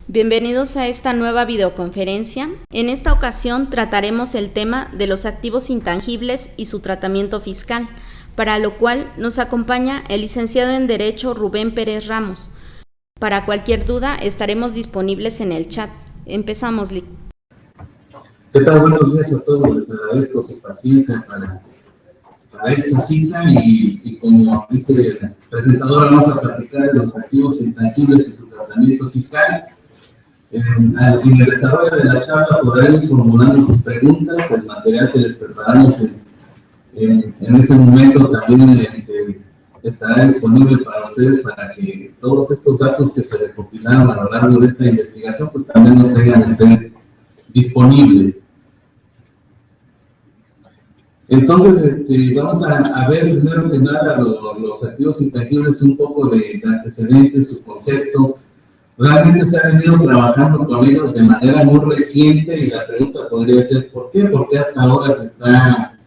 Bienvenidos a esta nueva videoconferencia. En esta ocasión trataremos el tema de los activos intangibles y su tratamiento fiscal, para lo cual nos acompaña el licenciado en Derecho Rubén Pérez Ramos. Para cualquier duda estaremos disponibles en el chat. Empezamos, Lic. ¿Qué tal? Buenos días a todos. Les agradezco su paciencia para esta cita y como dice el presentador, vamos a platicar de los activos intangibles y su tratamiento fiscal. En el desarrollo de la charla podrán ir formulando sus preguntas. El material que les preparamos en este momento también estará disponible para ustedes, para que todos estos datos que se recopilaron a lo largo de esta investigación pues también los tengan ustedes disponibles. Entonces, vamos a ver primero que nada los activos intangibles, un poco de antecedentes, su concepto. Realmente se ha venido trabajando con ellos de manera muy reciente y la pregunta podría ser ¿por qué? Porque hasta ahora se está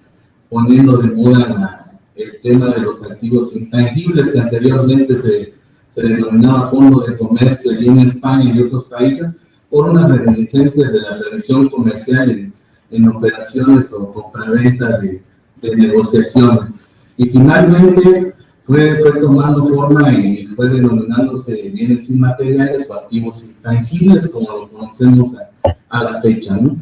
poniendo de moda el tema de los activos intangibles, que anteriormente se denominaba Fondo de Comercio allí en España y otros países, por unas reminiscencias de la tradición comercial en operaciones o compraventa de negociaciones. Y finalmente fue tomando forma y fue denominándose bienes inmateriales o activos intangibles, como lo conocemos a la fecha, ¿no?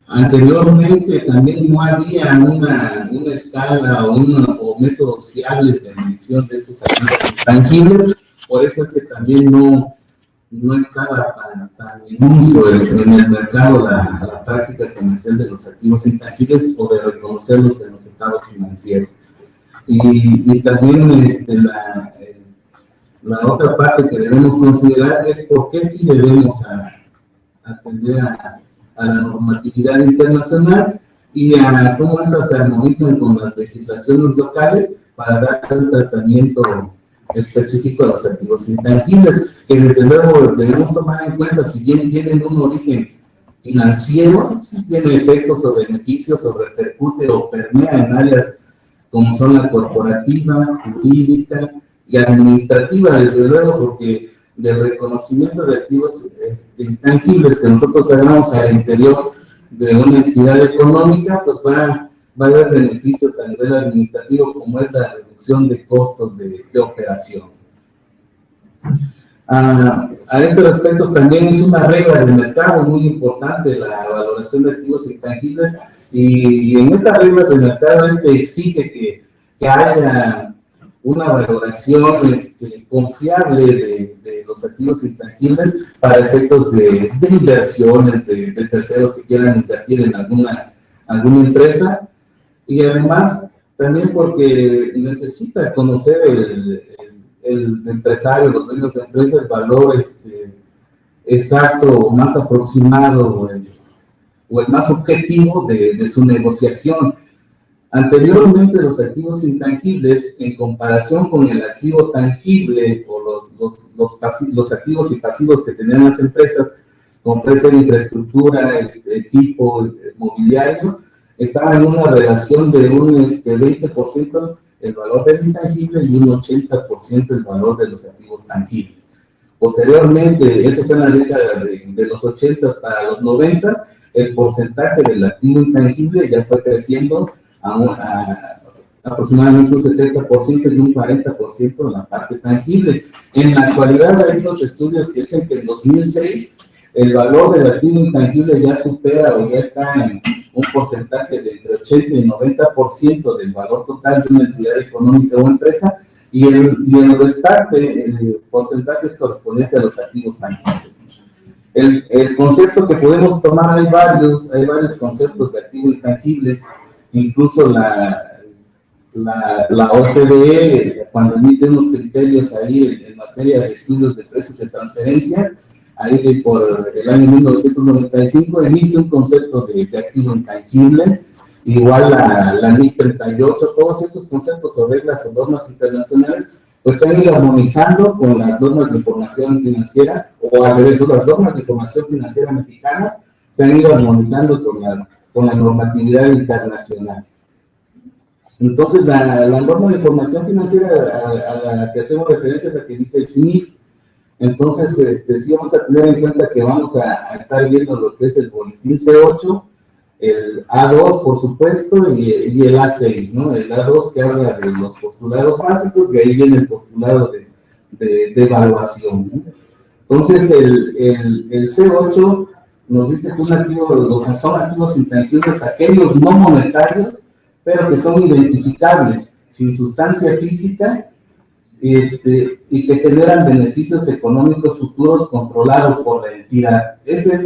Anteriormente también no había una escala o métodos fiables de medición de estos activos intangibles, por eso es que también no estaba tan en uso en el mercado la práctica comercial de los activos intangibles o de reconocerlos en los estados financieros. Y también la otra parte que debemos considerar es por qué sí debemos atender a la normatividad internacional y a cómo estas se armonizan con las legislaciones locales para dar un tratamiento específico a los activos intangibles, que desde luego debemos tomar en cuenta, si bien tienen un origen financiero, sí tiene efectos o beneficios o repercute o permea en áreas como son la corporativa, jurídica y administrativa, desde luego, porque del reconocimiento de activos intangibles que nosotros hagamos al interior de una entidad económica, pues va a haber beneficios a nivel administrativo, como es la reducción de costos de operación. A este respecto también es una regla del mercado muy importante la valoración de activos intangibles, y en estas reglas del mercado exige que haya una valoración confiable de los activos intangibles para efectos de inversiones de terceros que quieran invertir en alguna empresa, y además también porque necesita conocer el empresario, los dueños de empresas, el valor exacto, más aproximado o el más objetivo de su negociación. Anteriormente, los activos intangibles, en comparación con el activo tangible o los activos y pasivos que tenían las empresas, como puede ser infraestructura, equipo, mobiliario, estaban en una relación de un 20% el valor del intangible y un 80% el valor de los activos tangibles. Posteriormente, eso fue en la década de los 80 para los 90, el porcentaje del activo intangible ya fue creciendo a aproximadamente un 60% y un 40% en la parte tangible. En la actualidad hay unos estudios que dicen que en 2006 el valor del activo intangible ya supera o ya está en un porcentaje de entre 80 y 90% del valor total de una entidad económica o empresa, y el restante, el porcentaje es correspondiente a los activos tangibles. El concepto que podemos tomar, hay varios conceptos de activo intangible, incluso la OCDE, cuando emite unos criterios ahí en materia de estudios de precios de transferencias, ahí por el año 1995, emite un concepto de activo intangible, igual la NIC 38, todos estos conceptos o reglas o normas internacionales, pues se han ido armonizando con las normas de información financiera, o al revés, las normas de información financiera mexicanas se han ido armonizando con la normatividad internacional. Entonces, la norma de información financiera a la que hacemos referencia es la que dice el CINIF, Entonces, sí vamos a tener en cuenta que vamos a estar viendo lo que es el boletín C8, el A2, por supuesto, y el A6, ¿no? El A2 que habla de los postulados básicos, y ahí viene el postulado de evaluación, ¿no? Entonces, el C8 nos dice que son activos intangibles aquellos no monetarios, pero que son identificables, sin sustancia física, y que generan beneficios económicos futuros controlados por la entidad. Ese es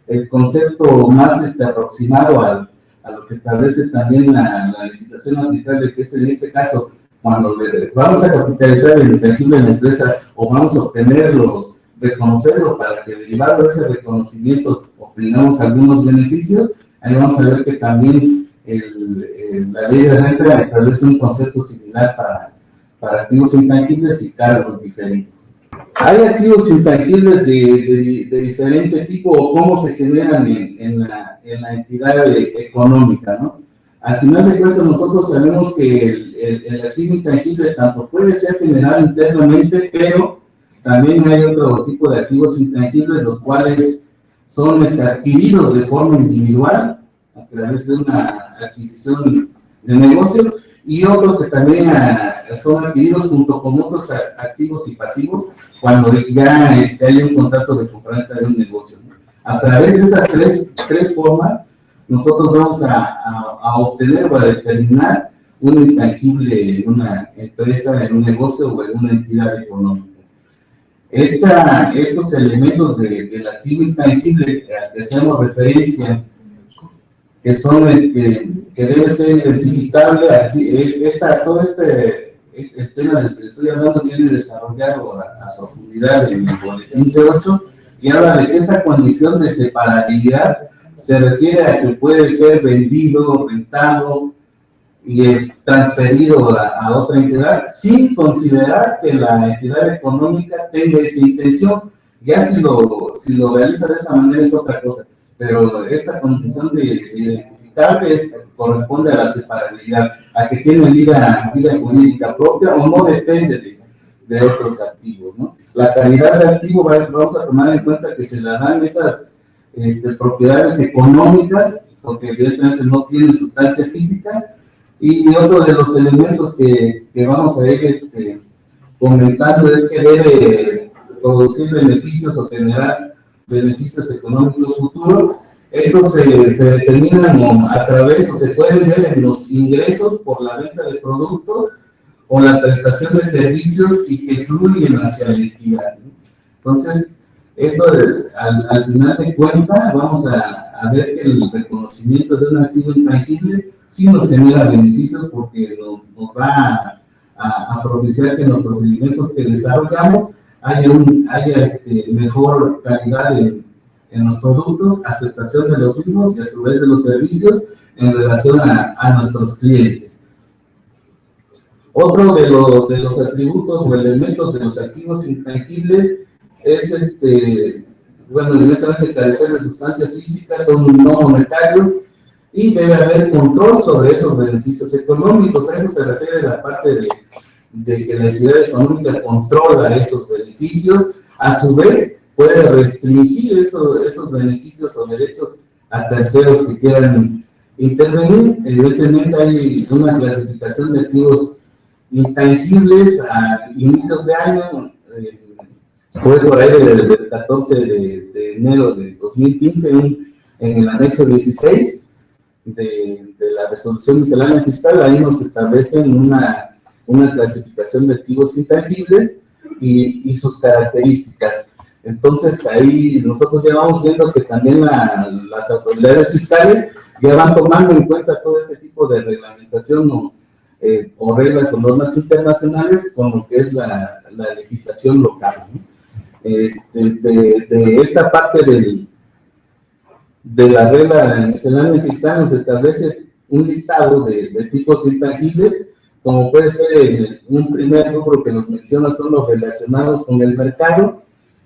el concepto más aproximado a lo que establece también la legislación aplicable, que es en este caso, cuando vamos a capitalizar el intangible en la empresa o vamos a obtenerlo, reconocerlo para que derivado de ese reconocimiento obtengamos algunos beneficios. Ahí vamos a ver que también la ley de renta establece un concepto similar para activos intangibles y cargos diferentes. Hay activos intangibles de diferente tipo o cómo se generan en la entidad económica, ¿no? Al final de cuentas, nosotros sabemos que el activo intangible tanto puede ser generado internamente, pero también hay otro tipo de activos intangibles, los cuales son adquiridos de forma individual a través de una adquisición de negocios, y otros que también son adquiridos junto con otros activos y pasivos cuando ya hay un contrato de compraventa de un negocio, ¿no? A través de esas tres formas, nosotros vamos a obtener o a determinar un intangible en una empresa, en un negocio o en una entidad económica. Estos elementos del activo intangible al que hacemos referencia, que son que debe ser identificable, todo el tema del que estoy hablando viene desarrollado a profundidad en el boletín C8, y habla de que esa condición de separabilidad se refiere a que puede ser vendido, rentado y es transferido a otra entidad sin considerar que la entidad económica tenga esa intención. Ya si lo realiza de esa manera es otra cosa, pero esta condición de identificable corresponde a la separabilidad, a que tiene vida jurídica propia o no depende de otros activos, ¿no? La calidad de activo vamos a tomar en cuenta que se le dan esas propiedades económicas, porque evidentemente no tiene sustancia física. Y otro de los elementos que vamos a ir comentando es que debe producir beneficios o generar beneficios económicos futuros. Estos se determinan a través, o se pueden ver en los ingresos por la venta de productos o la prestación de servicios y que fluyen hacia la entidad, ¿no? Entonces, esto al final de cuentas vamos a ver que el reconocimiento de un activo intangible sí nos genera beneficios, porque nos va a propiciar que en los procedimientos que desarrollamos haya mejor calidad en los productos, aceptación de los mismos y a su vez de los servicios en relación a nuestros clientes. Otro de los atributos o elementos de los activos intangibles es evidentemente carecer de sustancias físicas, son no monetarios y debe haber control sobre esos beneficios económicos. A eso se refiere la parte de que la entidad económica controla esos beneficios, a su vez puede restringir esos beneficios o derechos a terceros que quieran intervenir. Evidentemente hay una clasificación de activos intangibles a inicios de año, fue por ahí del 14 de enero de 2015 en el anexo 16 de la resolución miscelánea fiscal. Ahí nos establecen una clasificación de activos intangibles y sus características. Entonces ahí nosotros ya vamos viendo que también las autoridades fiscales ya van tomando en cuenta todo este tipo de reglamentación o reglas o normas internacionales con lo que es la legislación local, ¿no? De esta parte de la regla miscelánea fiscal nos establece un listado de tipos intangibles, como puede ser un primer rubro que nos menciona son los relacionados con el mercado,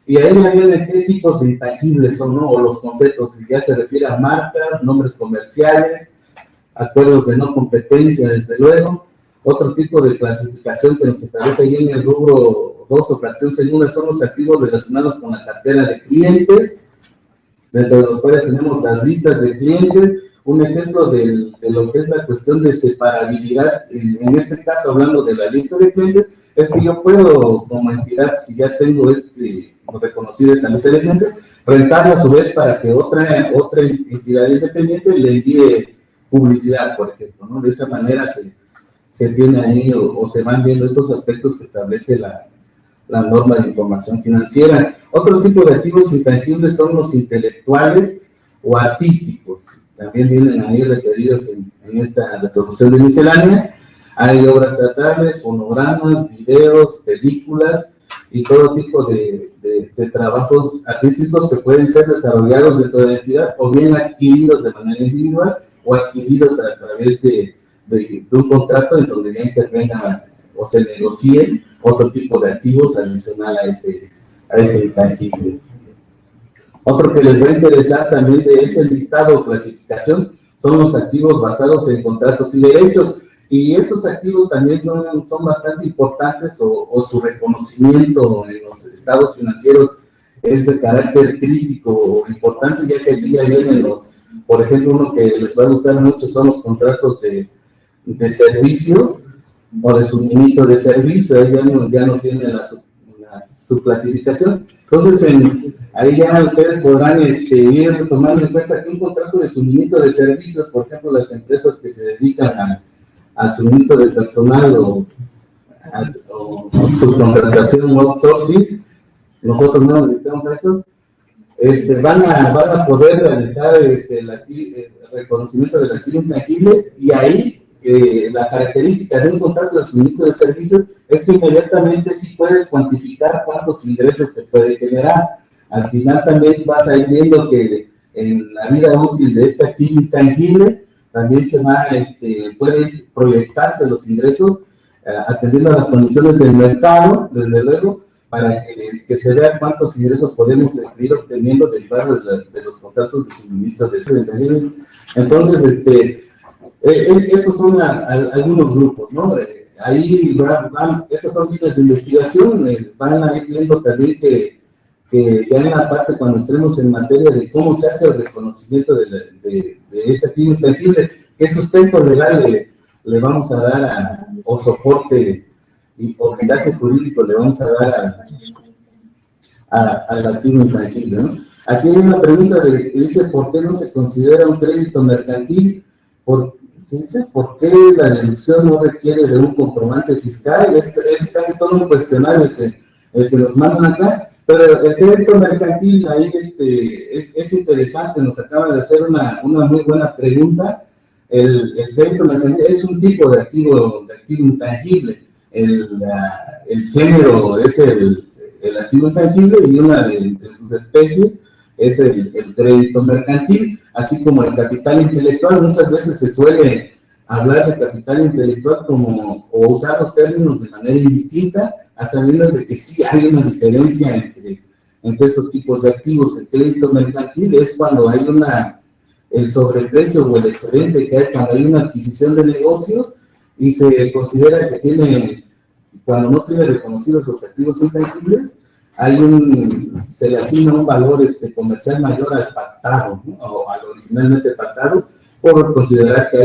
y ahí ya viene qué tipos de intangibles son, ¿no? O los conceptos, que ya se refiere a marcas, nombres comerciales, acuerdos de no competencia, desde luego. Otro tipo de clasificación que nos establece ahí en el rubro 2 o fracción segunda son los activos relacionados con la cartera de clientes, dentro de los cuales tenemos las listas de clientes. Un ejemplo de lo que es la cuestión de separabilidad, en este caso hablando de la lista de clientes, es que yo puedo, como entidad, si ya tengo reconocida esta lista de clientes, rentarla a su vez para que otra entidad independiente le envíe publicidad, por ejemplo, ¿no? De esa manera se tiene ahí o se van viendo estos aspectos que establece la norma de información financiera. Otro tipo de activos intangibles son los intelectuales o artísticos. También vienen ahí referidos en esta resolución de miscelánea. Hay obras teatrales, fonogramas, videos, películas y todo tipo de trabajos artísticos que pueden ser desarrollados dentro de la entidad o bien adquiridos de manera individual o adquiridos a través de un contrato en donde ya intervenga o se negocie otro tipo de activos adicional a ese intangible. Otro que les va a interesar también de ese listado o clasificación son los activos basados en contratos y derechos. Y estos activos también son bastante importantes o su reconocimiento en los estados financieros es de carácter crítico o importante, ya que aquí ya vienen por ejemplo, uno que les va a gustar mucho son los contratos de servicio o de suministro de servicio. Ahí ya nos viene su clasificación. Entonces, ahí ya ustedes podrán ir tomando en cuenta que un contrato de suministro de servicios, por ejemplo, las empresas que se dedican al suministro de personal o subcontratación o outsourcing, nosotros no nos dedicamos a eso, van a poder realizar el reconocimiento del activo intangible, y ahí la característica de un contrato de suministro de servicios es que inmediatamente sí puedes cuantificar cuántos ingresos te puede generar. Al final también vas a ir viendo que en la vida útil de este activo intangible también pueden proyectarse los ingresos atendiendo a las condiciones del mercado, desde luego, para que se vea cuántos ingresos podemos ir obteniendo derivados de los contratos de suministro de servicios. Entonces, estos son algunos grupos, ¿no? Ahí estas son líneas de investigación, van a ir viendo también que ya en la parte, cuando entremos en materia de cómo se hace el reconocimiento de este activo intangible, qué sustento legal le vamos a dar o soporte y blindaje jurídico le vamos a dar al activo intangible, ¿no? Aquí hay una pregunta que dice, ¿por qué no se considera un crédito mercantil? ¿Por qué la deducción no requiere de un comprobante fiscal? Es casi todo un cuestionario el que nos mandan acá, pero el crédito mercantil ahí es interesante, nos acaban de hacer una muy buena pregunta. El crédito mercantil es un tipo de activo intangible. El género es el activo intangible, y una de sus especies es el crédito mercantil, así como el capital intelectual. Muchas veces se suele hablar de capital intelectual o usar los términos de manera indistinta, a sabiendas de que sí hay una diferencia entre estos tipos de activos. El crédito mercantil es cuando hay el sobreprecio o el excedente que hay cuando hay una adquisición de negocios, y se considera que cuando no tiene reconocidos los activos intangibles, se le asigna un valor comercial mayor al pactado, ¿no? O al originalmente pactado, por considerar que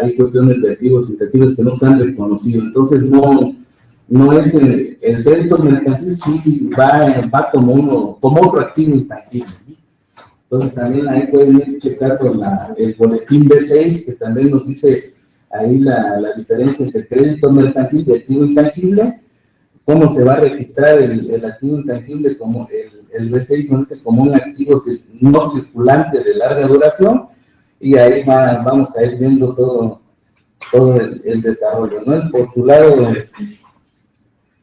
hay cuestiones de activos intangibles que no se han reconocido. Entonces, no es el crédito mercantil, sí va como otro activo intangible, ¿no? Entonces, también ahí pueden ir checando el boletín B6, que también nos dice ahí la diferencia entre crédito mercantil y activo intangible, cómo se va a registrar el activo intangible. Como el B6 nos dice como un activo no circulante de larga duración, y ahí vamos a ir viendo todo el desarrollo, ¿no?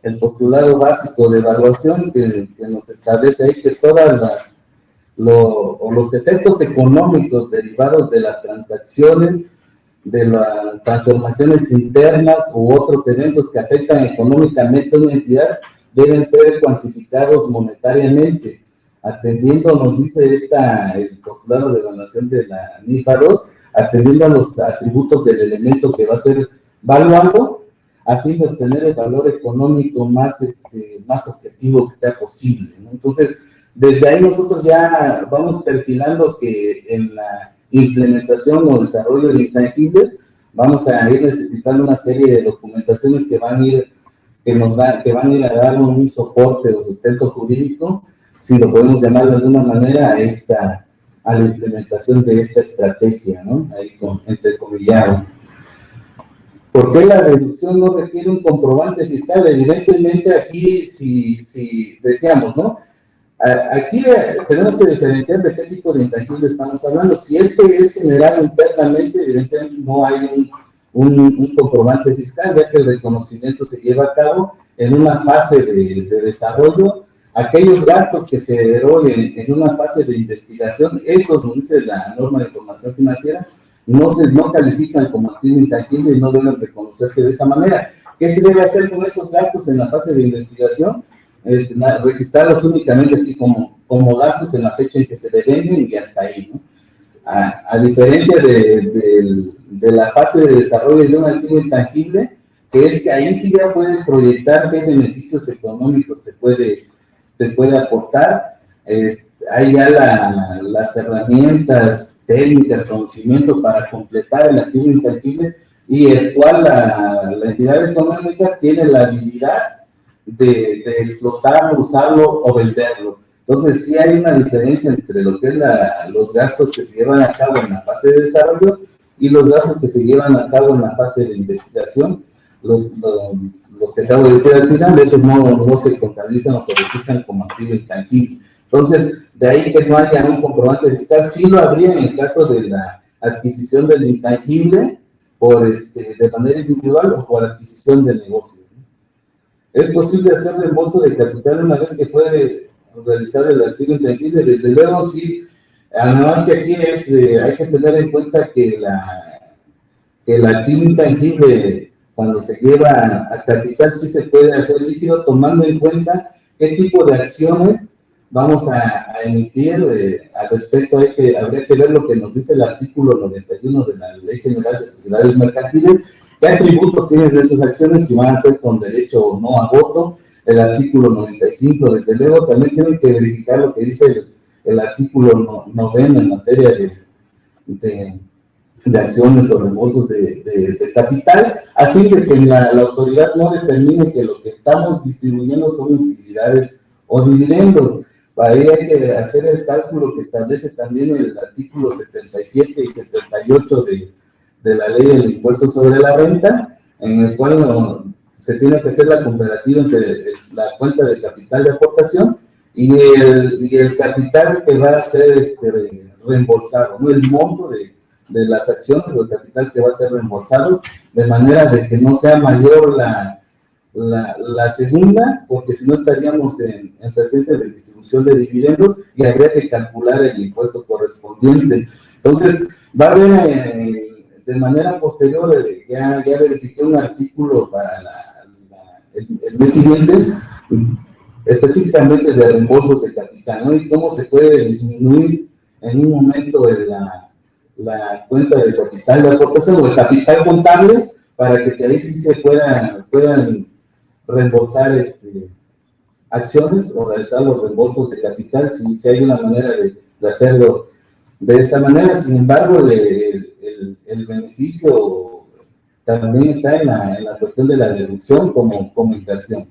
El postulado básico de evaluación que nos establece ahí que los efectos económicos derivados de las transacciones, de las transformaciones internas u otros eventos que afectan económicamente a una entidad deben ser cuantificados monetariamente, atendiendo, nos dice el postulado de evaluación de la NIFA 2, atendiendo a los atributos del elemento que va a ser valuado, a fin de obtener el valor económico más objetivo que sea posible, ¿no? Entonces, desde ahí nosotros ya vamos perfilando que en la implementación o desarrollo de intangibles vamos a ir necesitando una serie de documentaciones que van a ir a darnos un soporte o sustento jurídico, si lo podemos llamar de alguna manera, a la implementación de esta estrategia, ¿no? Ahí entrecomillado. ¿Por qué la deducción no requiere un comprobante fiscal? Evidentemente aquí, si decíamos, ¿no? Aquí tenemos que diferenciar de qué tipo de intangible estamos hablando. Si este es generado internamente, evidentemente no hay un comprobante fiscal, ya que el reconocimiento se lleva a cabo en una fase de desarrollo. Aquellos gastos que se eroguen en una fase de investigación, esos, nos dice la norma de información financiera, no califican como activo intangible y no deben reconocerse de esa manera. ¿Qué se debe hacer con esos gastos en la fase de investigación? Registrarlos únicamente así como gastos en la fecha en que se devenguen y hasta ahí, ¿no? A diferencia de la fase de desarrollo de un activo intangible, que es que ahí sí ya puedes proyectar qué beneficios económicos te puede aportar. Hay ya las herramientas técnicas, conocimiento para completar el activo intangible y el cual la entidad económica tiene la habilidad de explotarlo, usarlo o venderlo. Entonces sí hay una diferencia entre lo que es los gastos que se llevan a cabo en la fase de desarrollo y los gastos que se llevan a cabo en la fase de investigación. Los que acabo de decir al final, esos no se contabilizan o se registran como activo intangible. Entonces, de ahí que no haya un comprobante fiscal, sí lo habría en el caso de la adquisición del intangible de manera individual o por adquisición de negocios, ¿no? ¿Es posible hacer reembolso de capital una vez que fue realizado el activo intangible? Desde luego sí, nada más que aquí hay que tener en cuenta que el activo intangible, cuando se lleva a capital, sí se puede hacer líquido, tomando en cuenta qué tipo de acciones vamos a emitir. Al respecto habría que ver lo que nos dice el artículo 91 de la Ley General de Sociedades Mercantiles, qué atributos tienen de esas acciones, si van a ser con derecho o no a voto. El artículo 95, desde luego, también tienen que verificar lo que dice el artículo 90 en materia de acciones o reembolsos de capital, a fin de que la autoridad no determine que lo que estamos distribuyendo son utilidades o dividendos. Ahí hay que hacer el cálculo que establece también el artículo 77 y 78 de la ley del impuesto sobre la renta, en el cual se tiene que hacer la comparativa entre la cuenta de capital de aportación y el capital que va a ser reembolsado, ¿no? El monto de las acciones o el capital que va a ser reembolsado, de manera de que no sea mayor la segunda, porque si no estaríamos en presencia de distribución de dividendos y habría que calcular el impuesto correspondiente. Entonces, va a haber de manera posterior, ya verifiqué un artículo para el mes siguiente, específicamente de reembolsos de capital, ¿no? Y cómo se puede disminuir en un momento la cuenta de capital de aportación o el capital contable, para que ahí sí se puedan reembolsar acciones o realizar los reembolsos de capital, si hay una manera de hacerlo de esa manera. Sin embargo, el beneficio también está en la cuestión de la deducción como inversión.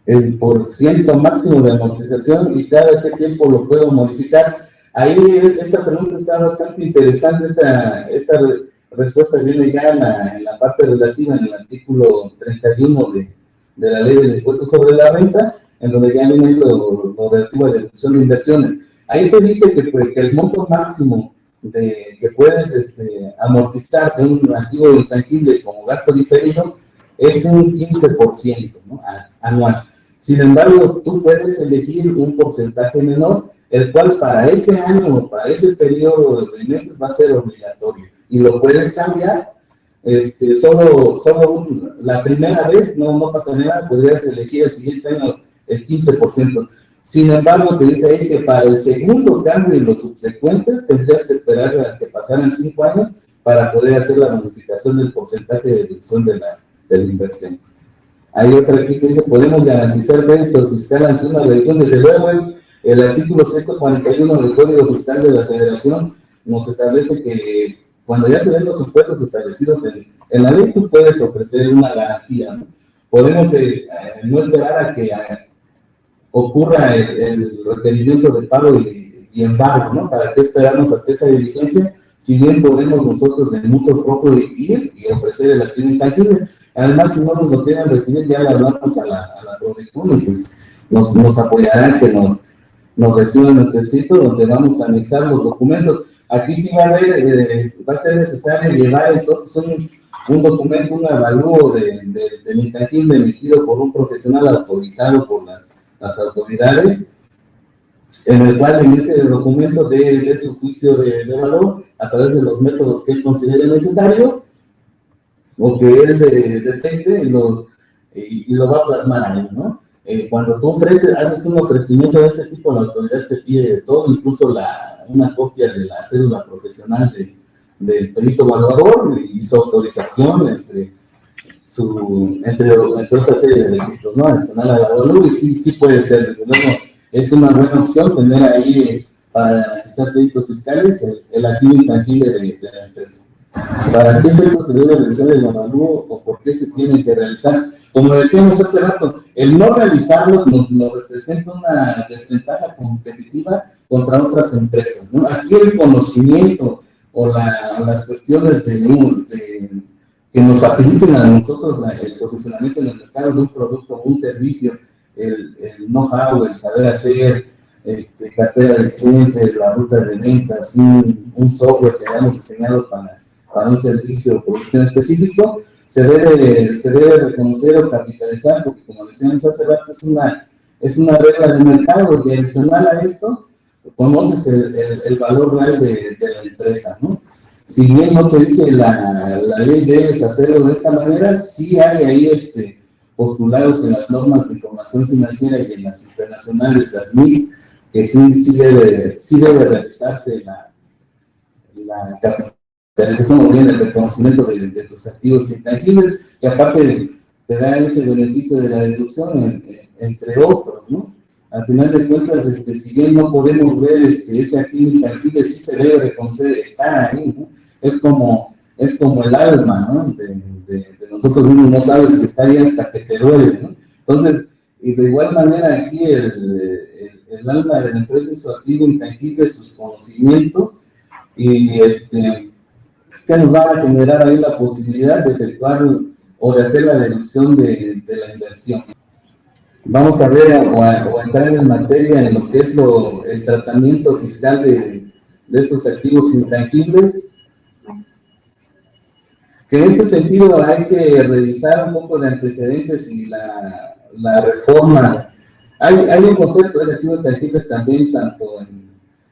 El % máximo de amortización y cada qué tiempo lo puedo modificar. Ahí esta pregunta está bastante interesante. Esta respuesta viene ya en la parte relativa, en el artículo 31 de la ley del impuesto sobre la renta, en donde ya viene lo relativo a la deducción de inversiones. Ahí te dice que el monto máximo que puedes amortizar de un activo intangible como gasto diferido es un 15%, ¿no? Anual. Sin embargo, tú puedes elegir un porcentaje menor, el cual para ese año, para ese periodo de meses va a ser obligatorio. Y lo puedes cambiar, la primera vez no pasa nada, podrías elegir el siguiente año el 15%. Sin embargo, te dice ahí que para el segundo cambio y los subsecuentes tendrías que esperar a que pasaran 5 años para poder hacer la modificación del porcentaje de deducción de la inversión. Hay otra aquí que dice, podemos garantizar crédito fiscal ante una revisión. Desde luego es el artículo 141 del Código Fiscal de la Federación, nos establece que cuando ya se den los impuestos establecidos en la ley, tú puedes ofrecer una garantía, ¿no? Podemos no esperar a que ocurra el requerimiento de pago y embargo, ¿no? ¿Para qué esperarnos hasta esa diligencia? Si bien podemos nosotros de mutuo propio ir y ofrecer el activo intangible. Además, si no nos lo quieren recibir, ya le hablamos a la Prodecon y pues nos apoyarán que nos reciban nuestro escrito donde vamos a anexar los documentos. Aquí sí va a ser necesario llevar entonces un documento, un avalúo del intangible emitido por un profesional autorizado por las autoridades, en el cual en ese documento de su juicio de valor a través de los métodos que él considere necesarios o que él detecte y lo va a plasmar ahí, ¿no? Cuando tú haces un ofrecimiento de este tipo, la autoridad te pide de todo, incluso una copia de la cédula profesional del perito evaluador y su autorización entre otra serie de registros, ¿no? Adicional a la evaluación, y sí puede ser, desde luego, es una buena opción tener ahí para garantizar créditos fiscales el activo intangible de la empresa. ¿Para qué efectos se debe realizar el avalúo o por qué se tiene que realizar? Como decíamos hace rato, el no realizarlo nos representa una desventaja competitiva contra otras empresas, ¿no? Aquí el conocimiento o las cuestiones que nos faciliten a nosotros el posicionamiento en el mercado de un producto o un servicio, el know-how, el saber hacer, cartera de clientes, la ruta de ventas, un software que hayamos diseñado para un servicio o producto en específico, se debe reconocer o capitalizar, porque como decíamos hace rato, es una regla de mercado, y adicional a esto, conoces el valor real de la empresa, ¿no? Si bien no te dice la ley debes hacerlo de esta manera, sí hay ahí postulados en las normas de información financiera y en las internacionales, las MIPS, que sí debe realizarse la capitalización o bien el reconocimiento de tus activos intangibles, que aparte te da ese beneficio de la deducción, entre otros, ¿no? Al final de cuentas, si bien no podemos ver ese activo intangible, sí se debe reconocer, está ahí, ¿no? Es como el alma, ¿no? De nosotros mismos, no sabes que está ahí hasta que te duele, ¿no? Entonces, y de igual manera aquí el alma de la empresa es su activo intangible, sus conocimientos, y que nos van a generar ahí la posibilidad de efectuar o de hacer la deducción de la inversión. Vamos a ver o a entrar en materia en lo que es el tratamiento fiscal de estos activos intangibles, que en este sentido hay que revisar un poco de antecedentes y la reforma. Hay un concepto de activo intangible también, tanto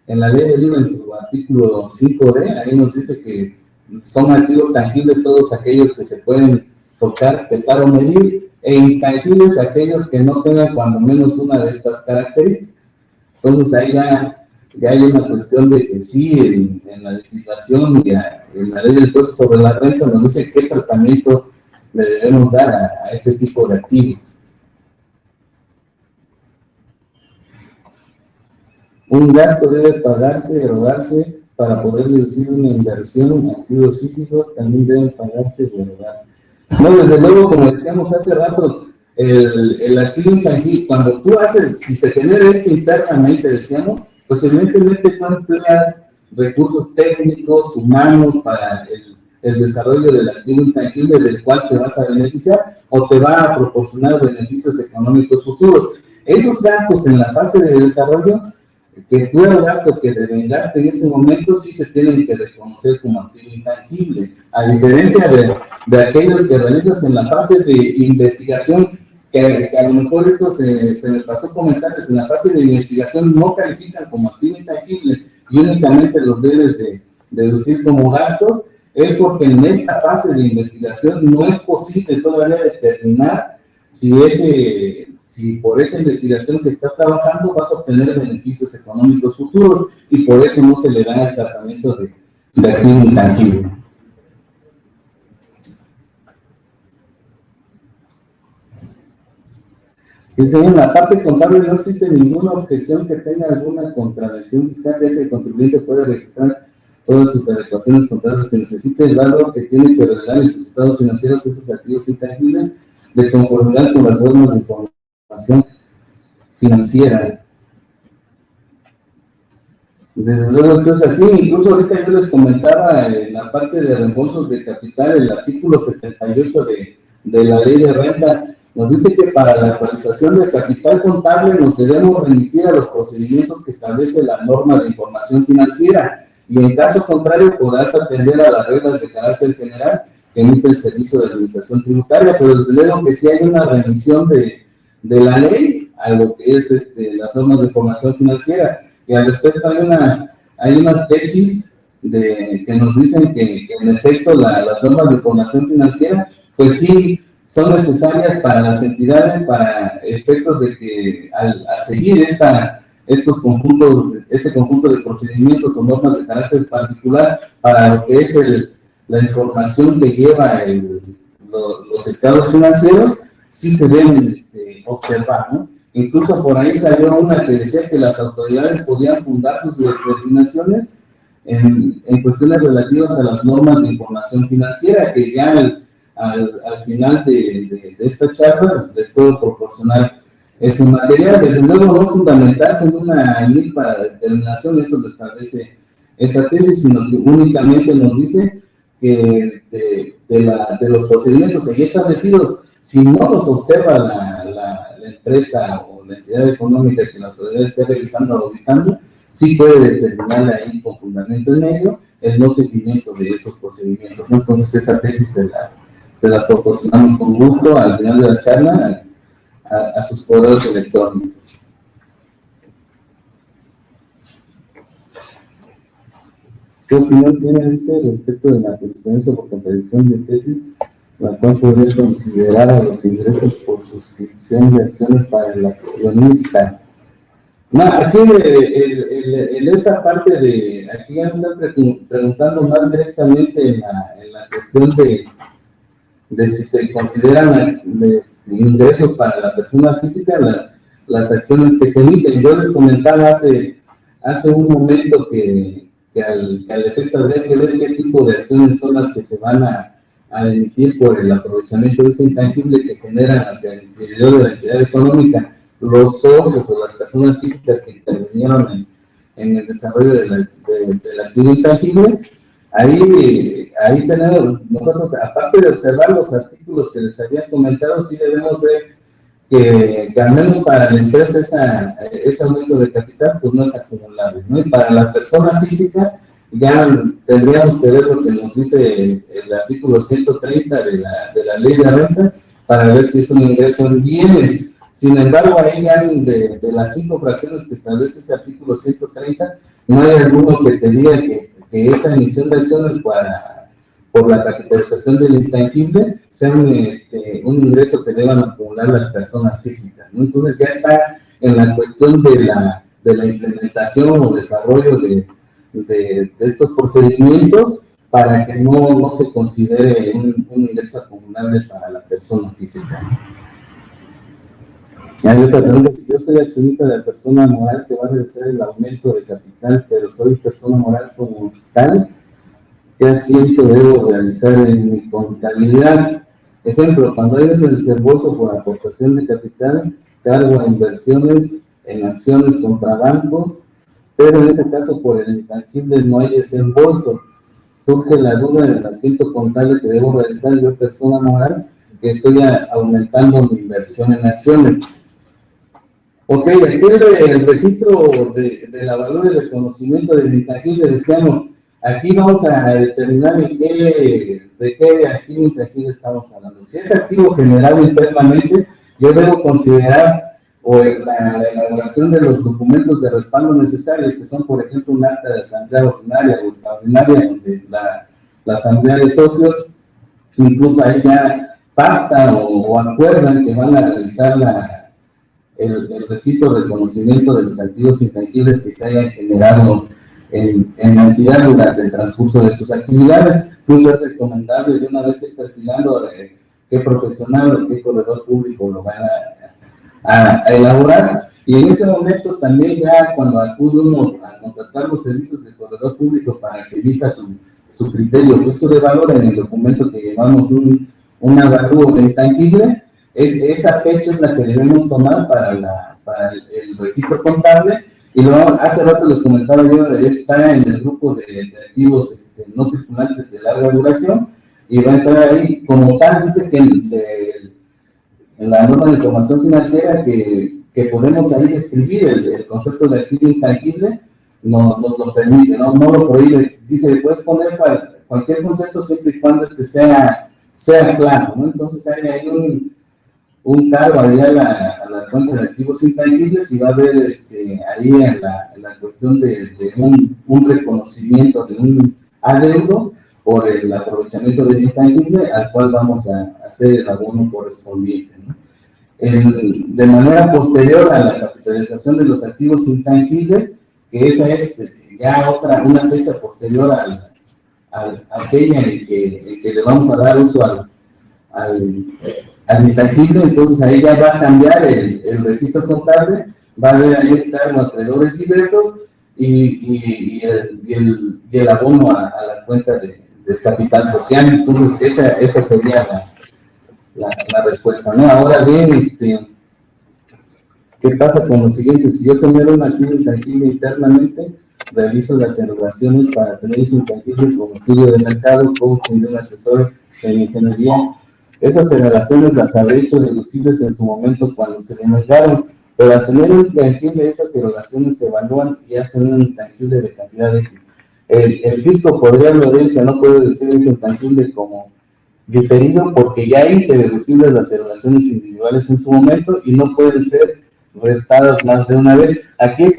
en la ley del IVA, en su artículo 5D, ahí nos dice que son activos tangibles todos aquellos que se pueden tocar, pesar o medir, e intangibles aquellos que no tengan cuando menos una de estas características. Entonces ahí ya hay una cuestión de que sí, en la legislación y en la ley del impuesto sobre la renta nos dice qué tratamiento le debemos dar a este tipo de activos. Un gasto debe pagarse, erogarse para poder deducir una inversión. Activos físicos también deben pagarse o erogarse. No, desde luego, como decíamos hace rato, el activo intangible, cuando tú haces, si se genera internamente, decíamos, pues evidentemente tú empleas recursos técnicos, humanos para el desarrollo del activo intangible del cual te vas a beneficiar o te va a proporcionar beneficios económicos futuros. Esos gastos en la fase de desarrollo, que tú erogaste o que devengaste en ese momento, sí se tienen que reconocer como activo intangible, a diferencia de aquellos que realizas en la fase de investigación, que a lo mejor esto se me pasó comentarles, en la fase de investigación no califican como activo intangible y únicamente los debes de deducir como gastos, es porque en esta fase de investigación no es posible todavía determinar si por esa investigación que estás trabajando vas a obtener beneficios económicos futuros, y por eso no se le da el tratamiento de activo intangible. Dice, en la parte contable no existe ninguna objeción que tenga alguna contradicción fiscal, ya que el contribuyente puede registrar todas sus adecuaciones contables que necesite, dado que tiene que revelar en sus estados financieros esos activos intangibles de conformidad con las normas de información financiera. Desde luego esto es así. Incluso ahorita yo les comentaba en la parte de reembolsos de capital, el artículo 78 de la ley de renta nos dice que para la actualización de capital contable nos debemos remitir a los procedimientos que establece la norma de información financiera, y en caso contrario podrás atender a las reglas de carácter general que emite el Servicio de Administración Tributaria. Pero desde luego que sí hay una remisión de la ley a lo que es las normas de información financiera, y al respecto hay unas tesis que nos dicen que en efecto las normas de información financiera pues sí son necesarias para las entidades para efectos de que al seguir este conjunto de procedimientos o normas de carácter particular para lo que es la información que lleva los estados financieros, sí se deben observar, ¿no? Incluso por ahí salió una que decía que las autoridades podían fundar sus determinaciones en cuestiones relativas a las normas de información financiera, que ya al final de esta charla les puedo proporcionar ese material. Desde luego no fundamentarse en una ley para determinación, eso lo establece esa tesis, sino que únicamente nos dice que de los procedimientos allí establecidos, si no los observa la empresa o la entidad económica que la autoridad esté revisando o auditando, sí puede determinar ahí con fundamento en ello el no seguimiento de esos procedimientos. Entonces esa tesis se las proporcionamos con gusto al final de la charla a sus correos electrónicos. ¿Qué opinión tiene, dice, respecto de la jurisprudencia por contradicción de tesis, la cual podría considerar a los ingresos por suscripción de acciones para el accionista? No, aquí en esta parte aquí ya me están preguntando más directamente en la cuestión de si se consideran ingresos para la persona física las acciones que se emiten. Yo les comentaba hace un momento que al efecto habría que ver qué tipo de acciones son las que se van a emitir por el aprovechamiento de ese intangible que generan hacia el interior de la entidad económica los socios o las personas físicas que intervinieron en el desarrollo del activo intangible. Ahí tenemos nosotros, aparte de observar los artículos que les había comentado, sí debemos ver que al menos para la empresa ese aumento de capital pues no es acumulable, ¿no? Y para la persona física ya tendríamos que ver lo que nos dice el artículo 130 de la ley de renta para ver si es un ingreso en bienes. Sin embargo, ahí ya de las 5 fracciones que establece ese artículo 130, no hay alguno que te diga que esa emisión de acciones por la capitalización del intangible sea un ingreso que deban acumular las personas físicas, ¿no? Entonces ya está en la cuestión de la implementación o desarrollo de estos procedimientos para que no se considere un ingreso acumulable para la persona física. Hay otra pregunta: si yo soy accionista de la persona moral que va a realizar el aumento de capital, pero soy persona moral como tal, ¿qué asiento debo realizar en mi contabilidad? Ejemplo, cuando hay un desembolso por aportación de capital, cargo a inversiones en acciones contra bancos, pero en ese caso por el intangible no hay desembolso. Surge la duda del asiento contable que debo realizar yo, persona moral, que estoy aumentando mi inversión en acciones. Ok, aquí el registro de la valor de reconocimiento del intangible, decíamos, aquí vamos a determinar de qué activo intangible estamos hablando. Si es activo generado internamente, yo debo considerar la elaboración de los documentos de respaldo necesarios, que son, por ejemplo, un acta de asamblea ordinaria o extraordinaria, donde la asamblea de socios, incluso ahí ya pactan o acuerdan que van a realizar el registro de reconocimiento de los activos intangibles que se hayan generado en la entidad durante el transcurso de sus actividades. Incluso es recomendable de una vez ir perfilando qué profesional o qué corredor público lo van a elaborar. Y en ese momento también ya cuando acude uno a contratar los servicios del corredor público para que emita su criterio, juicio de valor en el documento que llevamos un avalúo de intangible, esa fecha es la que debemos tomar para el registro contable. Y luego, hace rato les comentaba yo, está en el grupo de activos no circulantes de larga duración, y va a entrar ahí como tal. Dice que en la norma de información financiera que podemos ahí escribir el concepto de activo intangible, nos lo permite, no lo prohíbe. Dice, puedes poner cualquier concepto siempre y cuando sea claro, ¿no? Entonces hay un cargo ahí a la cuenta de activos intangibles, y va a haber ahí en la cuestión de un reconocimiento de un adeudo por el aprovechamiento del intangible, al cual vamos a hacer el abono correspondiente, ¿no? De manera posterior a la capitalización de los activos intangibles, que esa es ya una fecha posterior a aquella en que le vamos a dar uso al intangible. Entonces ahí ya va a cambiar el registro contable, va a haber ahí un cargo a acreedores diversos y el abono a la cuenta del capital social. Entonces esa sería la respuesta, ¿no? Ahora bien, ¿qué pasa con lo siguiente? Si yo genero un activo intangible internamente, realizo las evaluaciones para tener ese intangible como estudio de mercado, coaching de un asesor en ingeniería. Esas evaluaciones las habré hecho deducibles en su momento cuando se demandaron, pero al tener un intangible, esas evaluaciones se evalúan y hacen un intangible de cantidad X. El fisco podría aludir que no puede decir ese intangible como diferido porque ya hice deducibles las evaluaciones individuales en su momento y no pueden ser restadas más de una vez. Aquí es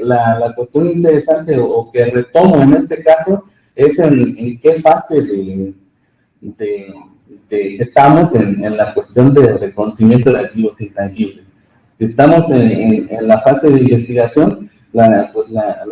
la cuestión interesante o que retomo en este caso, es en qué fase estamos en la cuestión de reconocimiento de activos intangibles. Si estamos en la fase de investigación, la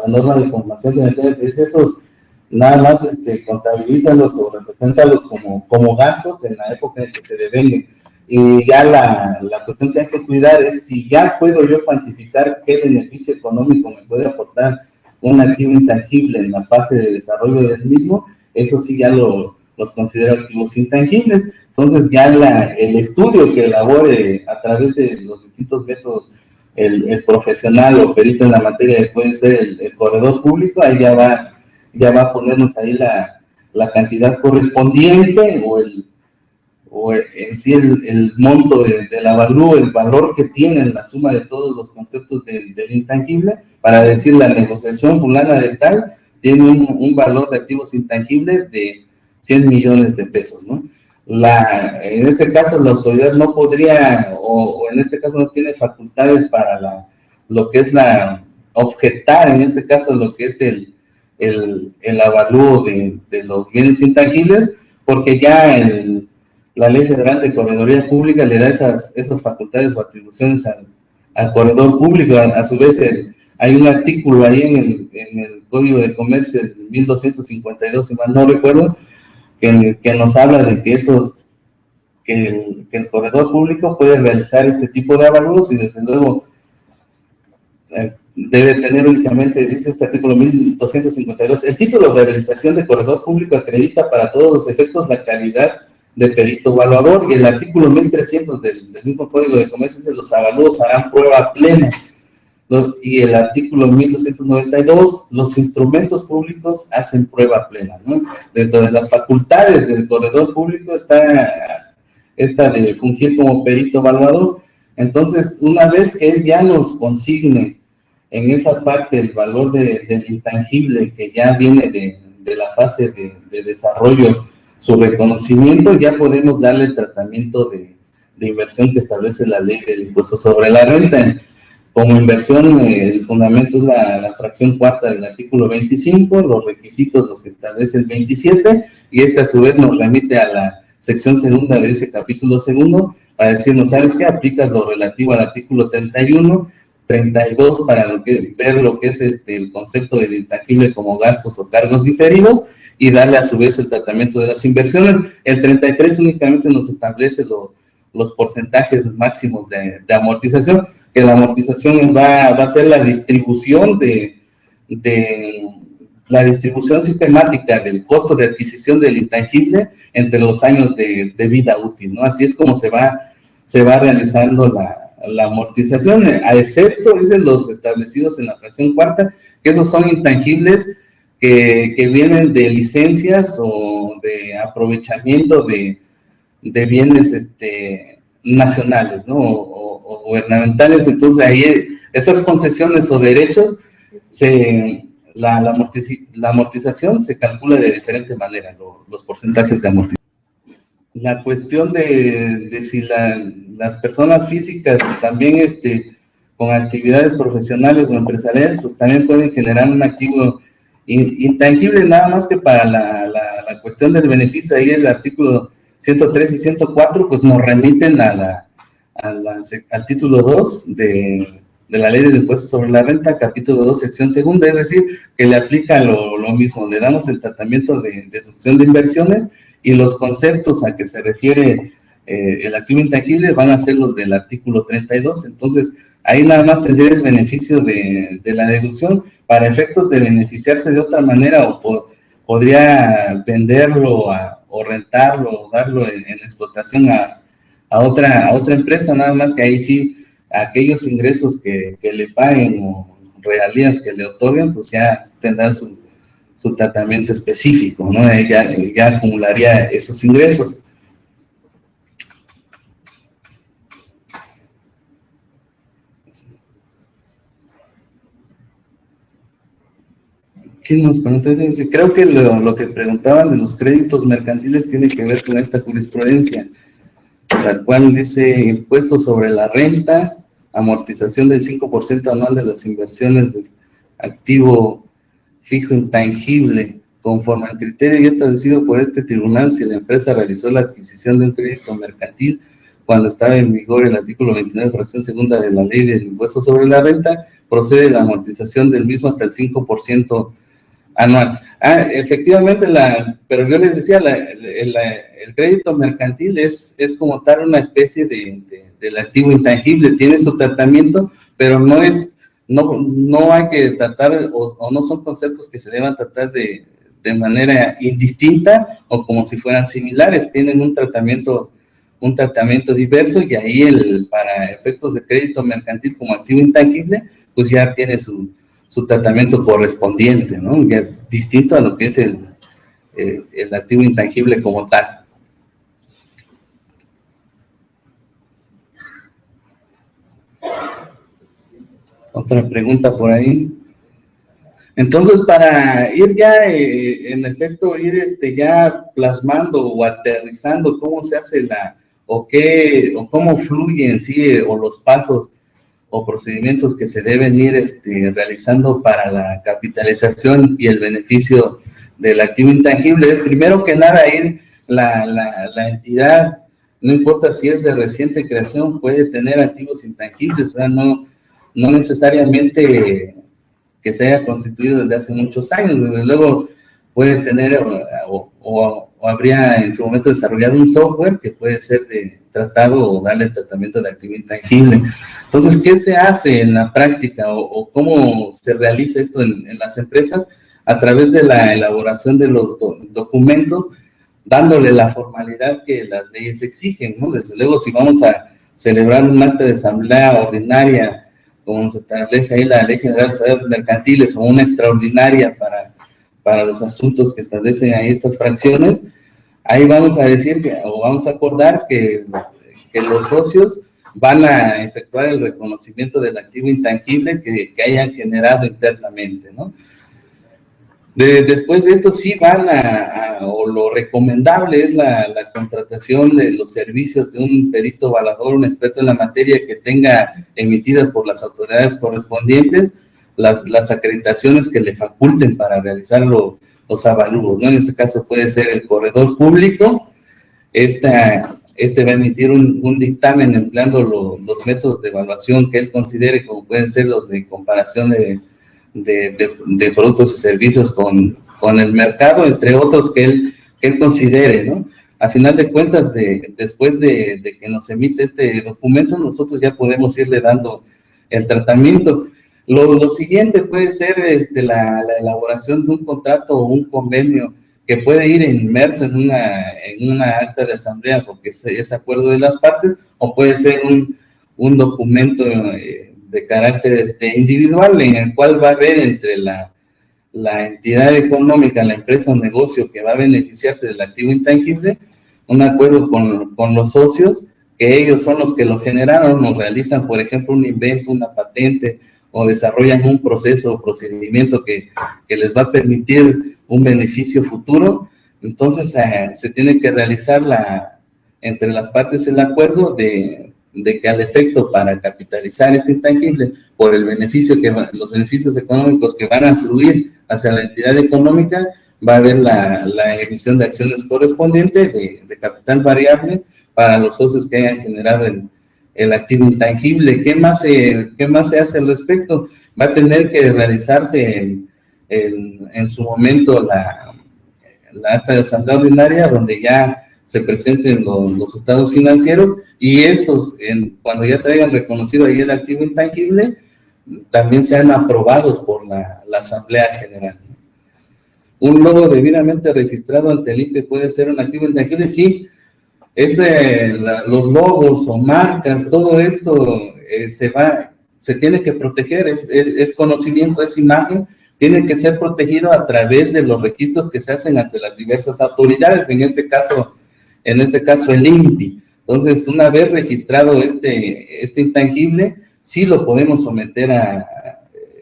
norma de información financiera es esos, nada más contabilízalos o represéntalos como gastos en la época en que se devenguen. Y ya la cuestión que hay que cuidar es si ya puedo yo cuantificar qué beneficio económico me puede aportar un activo intangible en la fase de desarrollo del mismo. Eso sí ya los considero activos intangibles. Entonces ya el estudio que elabore a través de los distintos métodos el profesional o perito en la materia, que puede ser el corredor público, ahí ya va a ponernos ahí la cantidad correspondiente o en sí el monto del avalúo, el valor que tiene la suma de todos los conceptos del intangible, para decir la negociación fulana de tal tiene un valor de activos intangibles de 100 millones de pesos, ¿no? En este caso la autoridad no podría, o en este caso no tiene facultades para lo que es objetar, en este caso lo que es el avalúo de los bienes intangibles, porque ya la Ley Federal de Corredoría Pública le da esas facultades o atribuciones al corredor público. A su vez, hay un artículo ahí en el Código de Comercio, el 1252, si mal no recuerdo, que nos habla de que el corredor público puede realizar este tipo de avalúos y desde luego debe tener únicamente, dice este artículo 1252, el título de habilitación de corredor público acredita para todos los efectos la calidad de perito evaluador, y el artículo 1300 del mismo Código de Comercio dice los avalúos harán prueba plena. Y el artículo 1292, los instrumentos públicos hacen prueba plena, ¿no? Dentro de las facultades del corredor público está esta de fungir como perito evaluador. Entonces, una vez que él ya nos consigne en esa parte el valor del intangible que ya viene de la fase de desarrollo, su reconocimiento, ya podemos darle el tratamiento de inversión que establece la ley del impuesto sobre la renta. Como inversión, el fundamento es la fracción cuarta del artículo 25, los requisitos los que establece el 27, y a su vez nos remite a la sección segunda de ese capítulo segundo, para decirnos, ¿sabes qué? Aplicas lo relativo al artículo 31, 32 para ver lo que es el concepto del intangible como gastos o cargos diferidos, y darle a su vez el tratamiento de las inversiones. El 33 únicamente nos establece los porcentajes máximos de amortización, que la amortización va a ser la distribución la distribución sistemática del costo de adquisición del intangible entre los años de vida útil, ¿no? Así es como se va realizando la amortización, a excepto, dicen, los establecidos en la fracción cuarta, que esos son intangibles que vienen de licencias o de aprovechamiento de bienes nacionales, ¿no? O gubernamentales. Entonces ahí esas concesiones o derechos, la amortización se calcula de diferente manera, los porcentajes de amortización. La cuestión de si las personas físicas también con actividades profesionales o empresariales, pues también pueden generar un activo intangible, nada más que para la cuestión del beneficio. Ahí el artículo 103 y 104 pues nos remiten al título 2 de la Ley del Impuesto sobre la Renta, capítulo 2, sección segunda, es decir, que le aplica lo mismo, le damos el tratamiento de deducción de inversiones, y los conceptos a que se refiere el activo intangible van a ser los del artículo 32, entonces ahí nada más tendría el beneficio de la deducción para efectos de beneficiarse de otra manera, o podría venderlo o rentarlo o darlo en explotación a otra empresa, nada más que ahí sí aquellos ingresos que le paguen o regalías que le otorguen, pues ya tendrán su tratamiento específico, ¿no? Ya acumularía esos ingresos. ¿Qué nos pregunta? Creo que lo que preguntaban de los créditos mercantiles tiene que ver con esta jurisprudencia, la cual dice: impuesto sobre la renta, amortización del 5% anual de las inversiones del activo fijo intangible, conforme al criterio ya establecido por este tribunal. Si la empresa realizó la adquisición de un crédito mercantil cuando estaba en vigor el artículo 29, fracción segunda de la Ley del Impuesto sobre la Renta, procede la amortización del mismo hasta el 5% anual. Efectivamente, pero yo les decía, el crédito mercantil es como tal una especie del activo intangible, tiene su tratamiento, pero no hay que tratar, o no son conceptos que se deban tratar de manera indistinta o como si fueran similares, tienen un tratamiento diverso, y ahí para efectos de crédito mercantil como activo intangible, pues ya tiene su tratamiento correspondiente, ¿no? Ya distinto a lo que es el activo intangible como tal. Otra pregunta por ahí. Entonces, para ir ya, en efecto, ya plasmando o aterrizando cómo se hace o cómo fluye en sí, o los pasos o procedimientos que se deben ir realizando para la capitalización y el beneficio del activo intangible, es primero que nada la entidad, no importa si es de reciente creación, puede tener activos intangibles, o sea, no necesariamente que se haya constituido desde hace muchos años. Desde luego puede tener o habría en su momento desarrollado un software que puede ser tratado o darle tratamiento de activo intangible. Entonces, ¿qué se hace en la práctica o cómo se realiza esto en las empresas? A través de la elaboración de los documentos, dándole la formalidad que las leyes exigen, ¿no? Desde luego, si vamos a celebrar un acta de asamblea ordinaria, como se establece ahí la Ley General de Sociedades Mercantiles, o una extraordinaria para los asuntos que establecen ahí estas fracciones, ahí vamos a decir o vamos a acordar que los socios van a efectuar el reconocimiento del activo intangible que hayan generado internamente, ¿no? Después de esto sí van o lo recomendable es la contratación de los servicios de un perito evaluador, un experto en la materia que tenga emitidas por las autoridades correspondientes las acreditaciones que le faculten para realizar los avalúos, ¿no? En este caso puede ser el corredor público. Va a emitir un dictamen empleando los métodos de evaluación que él considere, como pueden ser los de comparación de productos y servicios con el mercado, entre otros que él considere, ¿no? a final de cuentas, después de que nos emite este documento, nosotros ya podemos irle dando el tratamiento. Lo siguiente puede ser la elaboración de un contrato o un convenio que puede ir inmerso en una acta de asamblea porque es acuerdo de las partes, o puede ser un documento de carácter individual en el cual va a haber entre la entidad económica, la empresa o negocio que va a beneficiarse del activo intangible, un acuerdo con los socios, que ellos son los que lo generaron, o realizan, por ejemplo, un invento, una patente, o desarrollan un proceso o procedimiento que les va a permitir un beneficio futuro. Entonces se tiene que realizar entre las partes el acuerdo de que al efecto para capitalizar este intangible por el beneficio los beneficios económicos que van a fluir hacia la entidad económica, va a haber la emisión de acciones correspondientes de capital variable para los socios que hayan generado el activo intangible. ¿Qué más se hace al respecto? Va a tener que realizarse en su momento la acta de asamblea ordinaria, donde ya se presenten los estados financieros, y estos, cuando ya traigan reconocido ahí el activo intangible, también sean aprobados por la Asamblea General. ¿Un logo debidamente registrado ante el INPE puede ser un activo intangible? Sí. Los logos o marcas, todo esto se tiene que proteger, es conocimiento, es imagen, tiene que ser protegido a través de los registros que se hacen ante las diversas autoridades, en este caso el INPI. Entonces, una vez registrado este intangible, sí lo podemos someter a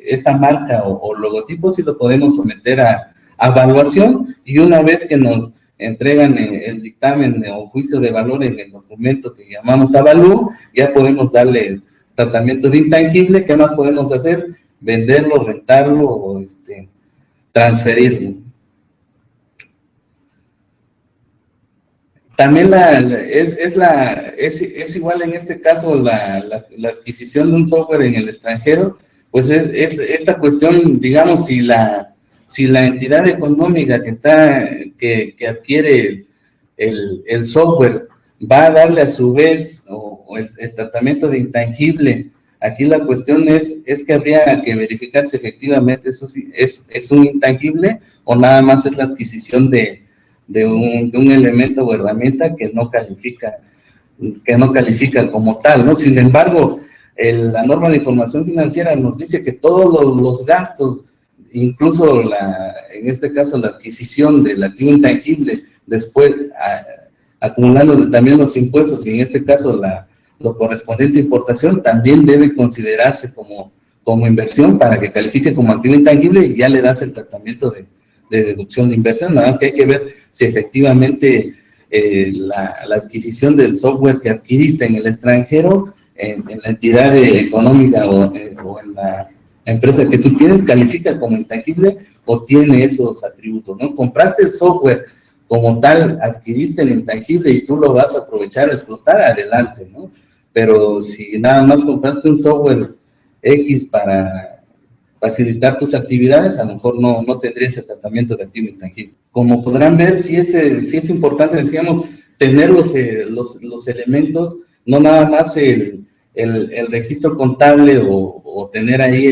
esta marca o logotipo, sí lo podemos someter a evaluación, y una vez que nos entregan el dictamen o juicio de valor en el documento que llamamos avalúo, ya podemos darle tratamiento de intangible. ¿Qué más podemos hacer? Venderlo, rentarlo o transferirlo. También es igual en este caso la adquisición de un software en el extranjero, pues es esta cuestión, digamos, si la entidad económica que adquiere el software va a darle a su vez el tratamiento de intangible. Aquí la cuestión es que habría que verificar si efectivamente eso sí es un intangible, o nada más es la adquisición de un elemento o herramienta que no califica como tal, ¿no? Sin embargo, la norma de información financiera nos dice que todos los gastos, incluso en este caso la adquisición del activo intangible, después acumulando también los impuestos, y en este caso lo correspondiente a importación, también debe considerarse como inversión para que califique como activo intangible, y ya le das el tratamiento de deducción de inversión. Nada más que hay que ver si efectivamente la adquisición del software que adquiriste en el extranjero, en la entidad económica o en la empresa que tú tienes, califica como intangible o tiene esos atributos, ¿no? Compraste el software como tal, adquiriste el intangible y tú lo vas a aprovechar, a explotar, adelante, ¿no? Pero si nada más compraste un software X para facilitar tus actividades, a lo mejor no tendría ese tratamiento de activo intangible. Como podrán ver, sí es importante, decíamos, tener los elementos, no nada más el registro contable o tener ahí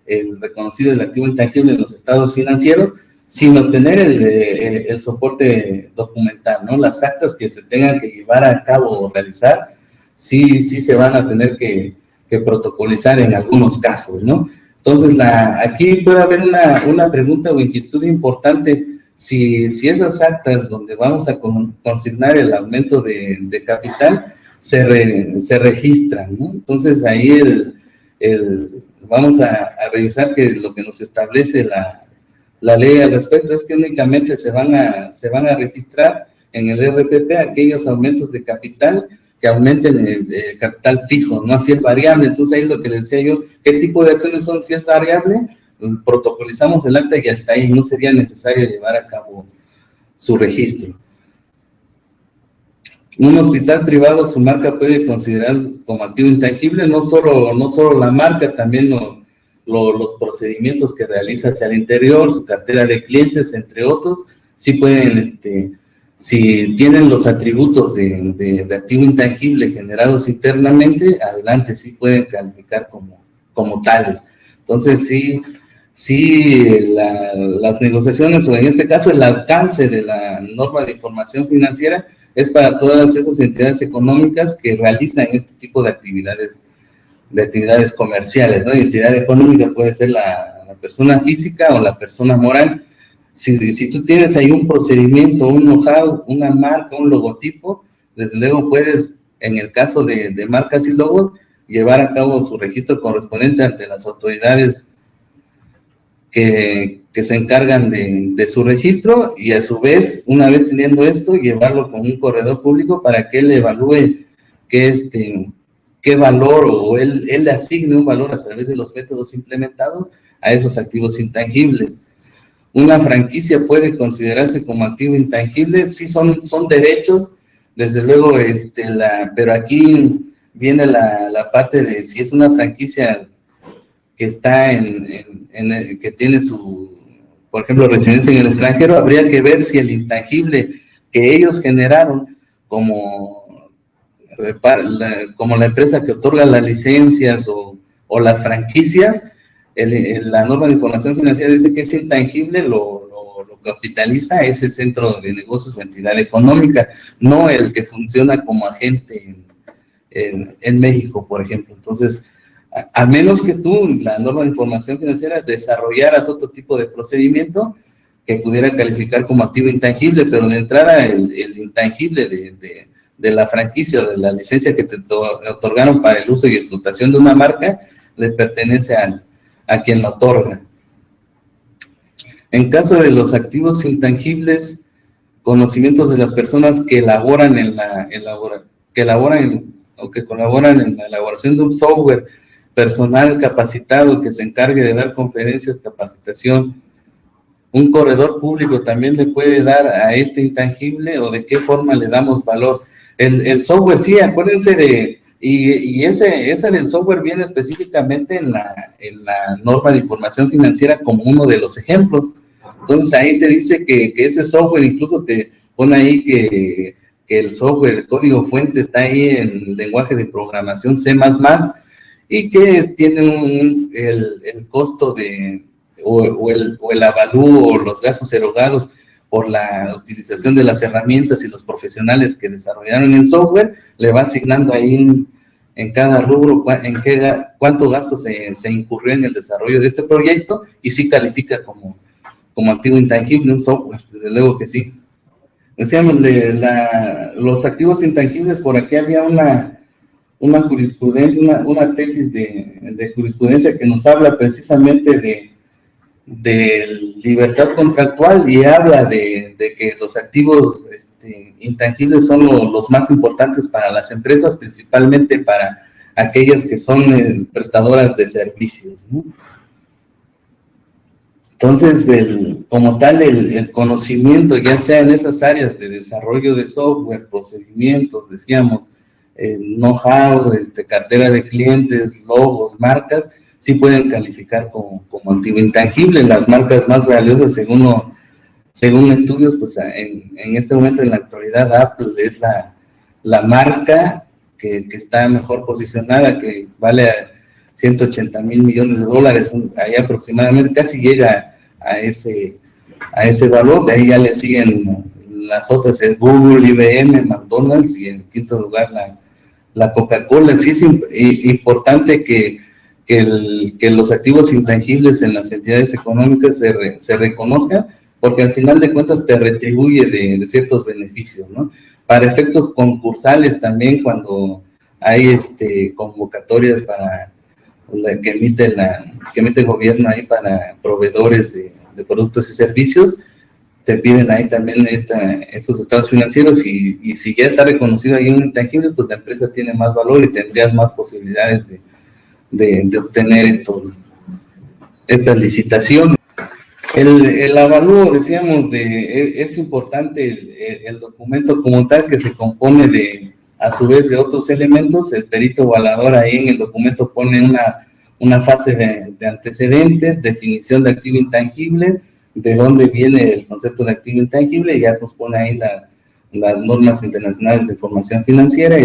el reconocido del activo intangible en los estados financieros, sino tener el soporte documental, ¿no? Las actas que se tengan que llevar a cabo o realizar, sí se van a tener que protocolizar en algunos casos, ¿no? Entonces, aquí puede haber una pregunta o inquietud importante, si esas actas donde vamos a consignar el aumento de capital se registran, ¿no? Entonces, ahí vamos a revisar que lo que nos establece la ley al respecto es que únicamente se van a registrar en el RPP aquellos aumentos de capital que aumenten el capital fijo, no así es variable. Entonces ahí es lo que les decía yo, ¿qué tipo de acciones son? Si es variable, protocolizamos el acta y hasta ahí no sería necesario llevar a cabo su registro. Un hospital privado, su marca puede considerar como activo intangible, no solo la marca, también los procedimientos que realiza hacia el interior, su cartera de clientes, entre otros, sí pueden Si tienen los atributos de activo intangible generados internamente, adelante, sí pueden calificar como tales. Entonces, las negociaciones, o en este caso el alcance de la norma de información financiera, es para todas esas entidades económicas que realizan este tipo de actividades comerciales, ¿no? Y entidad económica puede ser la persona física o la persona moral. Si tú tienes ahí un procedimiento, un know-how, una marca, un logotipo, desde luego puedes, en el caso de marcas y logos, llevar a cabo su registro correspondiente ante las autoridades que se encargan de su registro, y a su vez, una vez teniendo esto, llevarlo con un corredor público para que él evalúe qué valor, o él le asigne un valor a través de los métodos implementados a esos activos intangibles. Una franquicia puede considerarse como activo intangible, sí son derechos, desde luego, pero aquí viene la parte de si es una franquicia que está que tiene por ejemplo, residencia en el extranjero, habría que ver si el intangible que ellos generaron como la empresa que otorga las licencias o las franquicias, la norma de información financiera dice que es intangible, lo capitaliza ese centro de negocios o entidad económica, no el que funciona como agente en México, por ejemplo. Entonces, a menos que tú, la norma de información financiera, desarrollaras otro tipo de procedimiento que pudiera calificar como activo intangible, pero de entrada el intangible de la franquicia o de la licencia que te otorgaron para el uso y explotación de una marca, le pertenece a quien la otorga. En caso de los activos intangibles, conocimientos de las personas que elaboran o que colaboran en la elaboración de un software, personal capacitado que se encargue de dar conferencias, capacitación. Un corredor público también le puede dar a este intangible, o de qué forma le damos valor. El software, sí, acuérdense ese del software viene específicamente en la norma de información financiera como uno de los ejemplos. Entonces ahí te dice que ese software, incluso te pone ahí que el software, el código fuente está ahí en lenguaje de programación C++, y que tiene el costo o el avalúo o los gastos erogados por la utilización de las herramientas y los profesionales que desarrollaron el software, le va asignando ahí en cada rubro cuánto gasto se incurrió en el desarrollo de este proyecto, y sí califica como activo intangible un software, desde luego que sí. Decíamos, los activos intangibles, por aquí había una jurisprudencia, una tesis de jurisprudencia que nos habla precisamente de libertad contractual, y habla de que los activos intangibles son los más importantes para las empresas, principalmente para aquellas que son prestadoras de servicios, ¿no? Entonces, como tal, el conocimiento, ya sea en esas áreas de desarrollo de software, procedimientos, decíamos, know-how, cartera de clientes, logos, marcas, sí pueden calificar como activo intangible. Las marcas más valiosas, según estudios, pues en este momento, en la actualidad, Apple es la marca que está mejor posicionada, que vale 180 mil millones de dólares, ahí aproximadamente, casi llega a ese valor. De ahí ya le siguen las otras, el Google, IBM, McDonald's, y en quinto lugar la Coca-Cola. Sí es importante que los activos intangibles en las entidades económicas se reconozcan, porque al final de cuentas te retribuye de ciertos beneficios, ¿no? Para efectos concursales también, cuando hay convocatorias que emite el gobierno ahí para proveedores de productos y servicios, te piden ahí también estos estados financieros, y si ya está reconocido ahí un intangible, pues la empresa tiene más valor y tendrías más posibilidades de obtener estas licitaciones. El avalúo, decíamos, es importante el documento como tal, que se compone a su vez de otros elementos. El perito evaluador ahí en el documento pone una fase de antecedentes, definición de activo intangible, de dónde viene el concepto de activo intangible, y ya nos pone ahí las normas internacionales de información financiera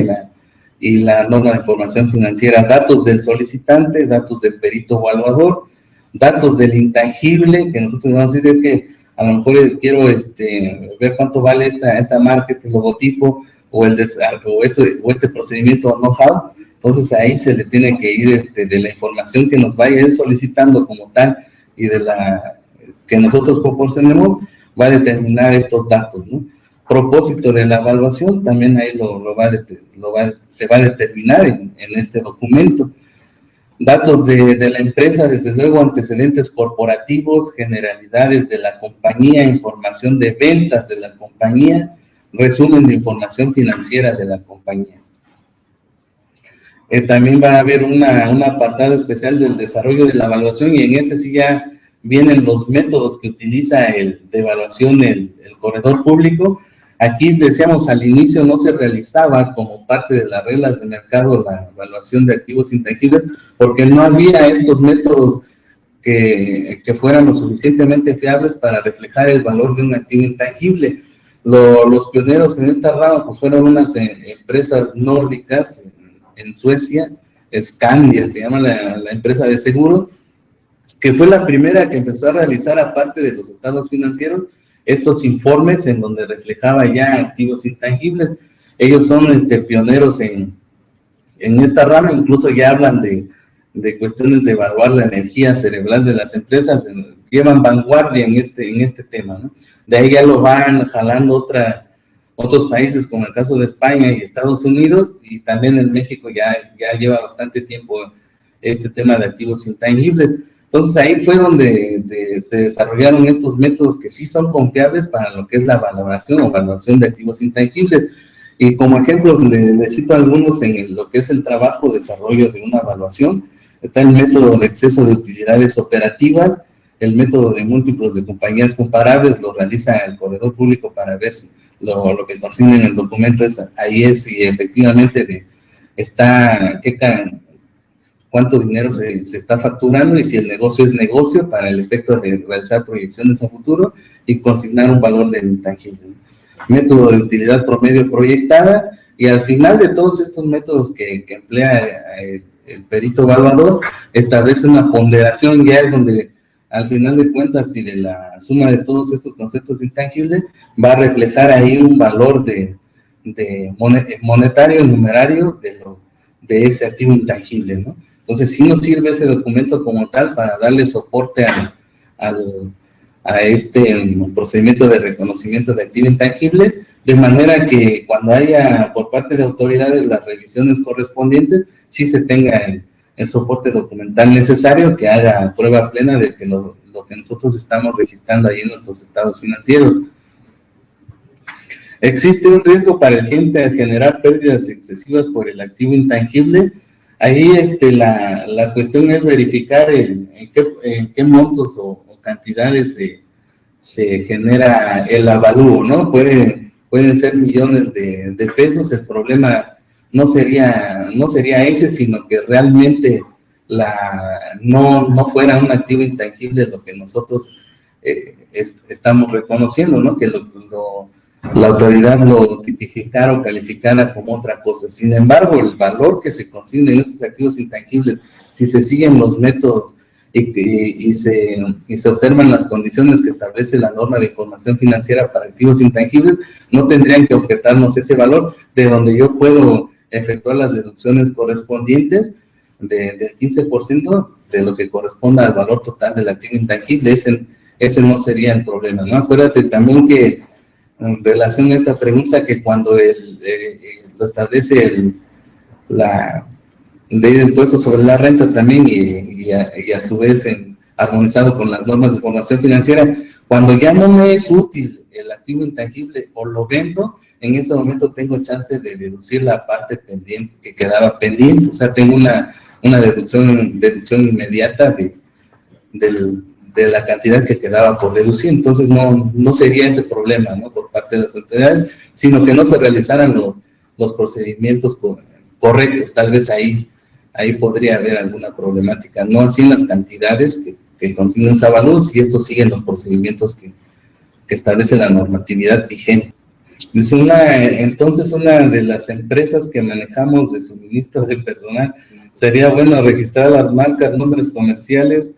y la norma de información financiera, datos del solicitante, datos del perito evaluador, datos del intangible, que nosotros vamos a decir es que a lo mejor quiero ver cuánto vale esta marca, este logotipo, o este procedimiento o know-how. Entonces ahí se le tiene que ir de la información que nos vaya él solicitando como tal y de la que nosotros proporcionemos, va a determinar estos datos, ¿no? Propósito de la evaluación, también ahí se va a determinar en este documento. Datos de la empresa, desde luego, antecedentes corporativos, generalidades de la compañía, información de ventas de la compañía, resumen de información financiera de la compañía. También va a haber un apartado especial del desarrollo de la evaluación, y en este sí ya vienen los métodos que utiliza de evaluación el corredor público. Aquí decíamos al inicio no se realizaba como parte de las reglas de mercado la evaluación de activos intangibles porque no había estos métodos que fueran lo suficientemente fiables para reflejar el valor de un activo intangible. Los pioneros en esta rama pues fueron unas empresas nórdicas en Suecia, Scandia se llama la empresa de seguros, que fue la primera que empezó a realizar, aparte de los estados financieros, estos informes en donde reflejaba ya activos intangibles. Ellos son pioneros en esta rama, incluso ya hablan de cuestiones de evaluar la energía cerebral de las empresas, llevan vanguardia en este tema, ¿no? De ahí ya lo van jalando otros países, como el caso de España y Estados Unidos, y también en México ya lleva bastante tiempo este tema de activos intangibles. Entonces ahí fue donde se desarrollaron estos métodos que sí son confiables para lo que es la valoración o evaluación de activos intangibles. Y como ejemplos les cito algunos en lo que es el trabajo de desarrollo de una evaluación. Está el método de exceso de utilidades operativas, el método de múltiplos de compañías comparables, lo realiza el corredor público para ver si lo que consigna en el documento ahí es si efectivamente cuánto dinero se está facturando y si el negocio es negocio para el efecto de realizar proyecciones a futuro y consignar un valor del intangible. Método de utilidad promedio proyectada, y al final de todos estos métodos que emplea el perito evaluador, establece una ponderación, ya es donde al final de cuentas y de la suma de todos estos conceptos intangibles va a reflejar ahí un valor monetario, numerario de ese activo intangible, ¿no? Entonces sí nos sirve ese documento como tal para darle soporte a este procedimiento de reconocimiento de activo intangible, de manera que cuando haya por parte de autoridades las revisiones correspondientes, sí se tenga el soporte documental necesario que haga prueba plena de que lo que nosotros estamos registrando ahí en nuestros estados financieros. ¿Existe un riesgo para el cliente al generar pérdidas excesivas por el activo intangible? Ahí la cuestión es verificar en qué montos o cantidades se genera el avalúo, ¿no? Pueden ser millones de pesos. El problema no sería ese, sino que realmente no fuera un activo intangible lo que nosotros estamos reconociendo, ¿no? Que la autoridad lo tipificara o calificara como otra cosa. Sin embargo, el valor que se consigne en estos activos intangibles, si se siguen los métodos y se observan las condiciones que establece la norma de información financiera para activos intangibles, no tendrían que objetarnos ese valor, de donde yo puedo efectuar las deducciones correspondientes del 15% de lo que corresponda al valor total del activo intangible. Ese no sería el problema, ¿no? Acuérdate también que en relación a esta pregunta, que cuando lo establece la ley de impuestos sobre la renta también y a su vez armonizado con las normas de información financiera, cuando ya no me es útil el activo intangible o lo vendo, en ese momento tengo chance de deducir la parte pendiente que quedaba pendiente. O sea, tengo una deducción inmediata de la cantidad que quedaba por deducir. Entonces no sería ese problema, ¿no?, por parte de las autoridades, sino que no se realizaran los procedimientos correctos. Tal vez ahí podría haber alguna problemática, no así en las cantidades que consignan esa valor, si estos siguen los procedimientos que establece la normatividad vigente. Es entonces una de las empresas que manejamos de suministro de personal, sería bueno registrar las marcas, nombres comerciales,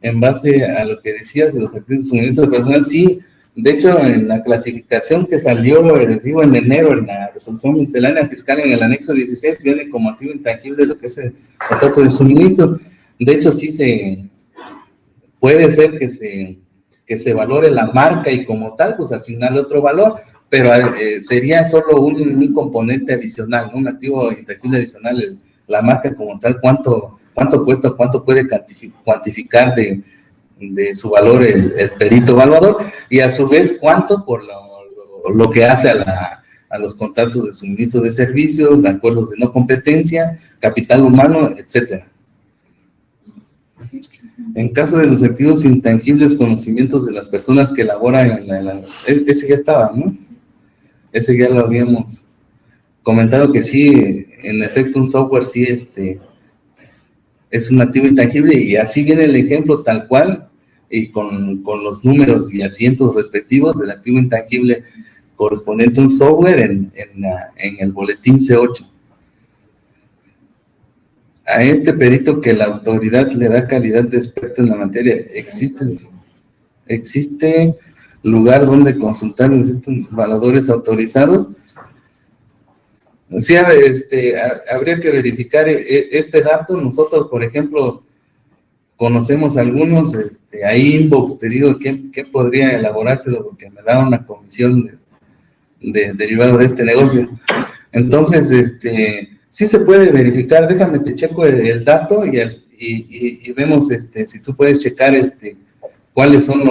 en base a lo que decías de los activos de suministro de personal. Sí, de hecho, en la clasificación que salió, les digo, en enero, en la resolución miscelánea fiscal, en el anexo 16, viene como activo intangible lo que es el contrato de suministro. De hecho, sí puede ser que se valore la marca y como tal, pues asignarle otro valor, pero sería solo un componente adicional, ¿no? Un activo intangible adicional, la marca como tal, cuánto cuesta, cuánto puede cuantificar de su valor el perito evaluador, y a su vez cuánto por lo que hace a los contratos de suministro de servicios, de acuerdos de no competencia, capital humano, etcétera. En caso de los activos intangibles, conocimientos de las personas que elaboran ese ya estaba, ¿no? Ese ya lo habíamos comentado, que sí, en efecto un software sí es un activo intangible, y así viene el ejemplo tal cual, y con los números y asientos respectivos del activo intangible correspondiente a un software en el boletín C8. A este perito que la autoridad le da calidad de experto en la materia, ¿existe lugar donde consultar los evaluadores autorizados? Sí, habría que verificar este dato. Nosotros, por ejemplo, conocemos algunos, ahí inbox, te digo, ¿quién podría elaborártelo? Porque me da una comisión derivado de este negocio. Entonces, sí se puede verificar. Déjame, te checo el dato y vemos si tú puedes checar cuáles son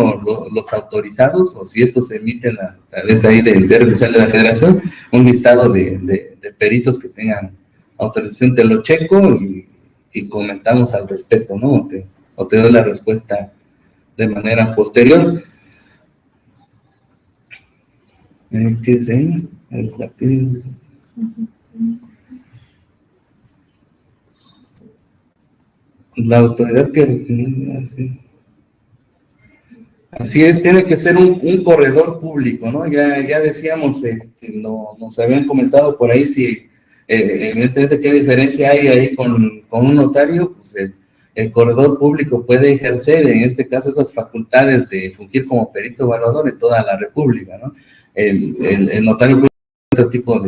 los autorizados, o si estos se emiten a través ahí del diario oficial de la Federación, un listado de peritos que tengan autorización. Te lo checo y comentamos al respecto, ¿no? O te doy la respuesta de manera posterior. ¿Qué es ahí? La autoridad que... Así es, tiene que ser un corredor público, ¿no? Ya decíamos, nos habían comentado por ahí si, evidentemente, qué diferencia hay ahí con un notario. Pues el corredor público puede ejercer, en este caso, esas facultades de fungir como perito evaluador en toda la República, ¿no? El notario público tiene otro tipo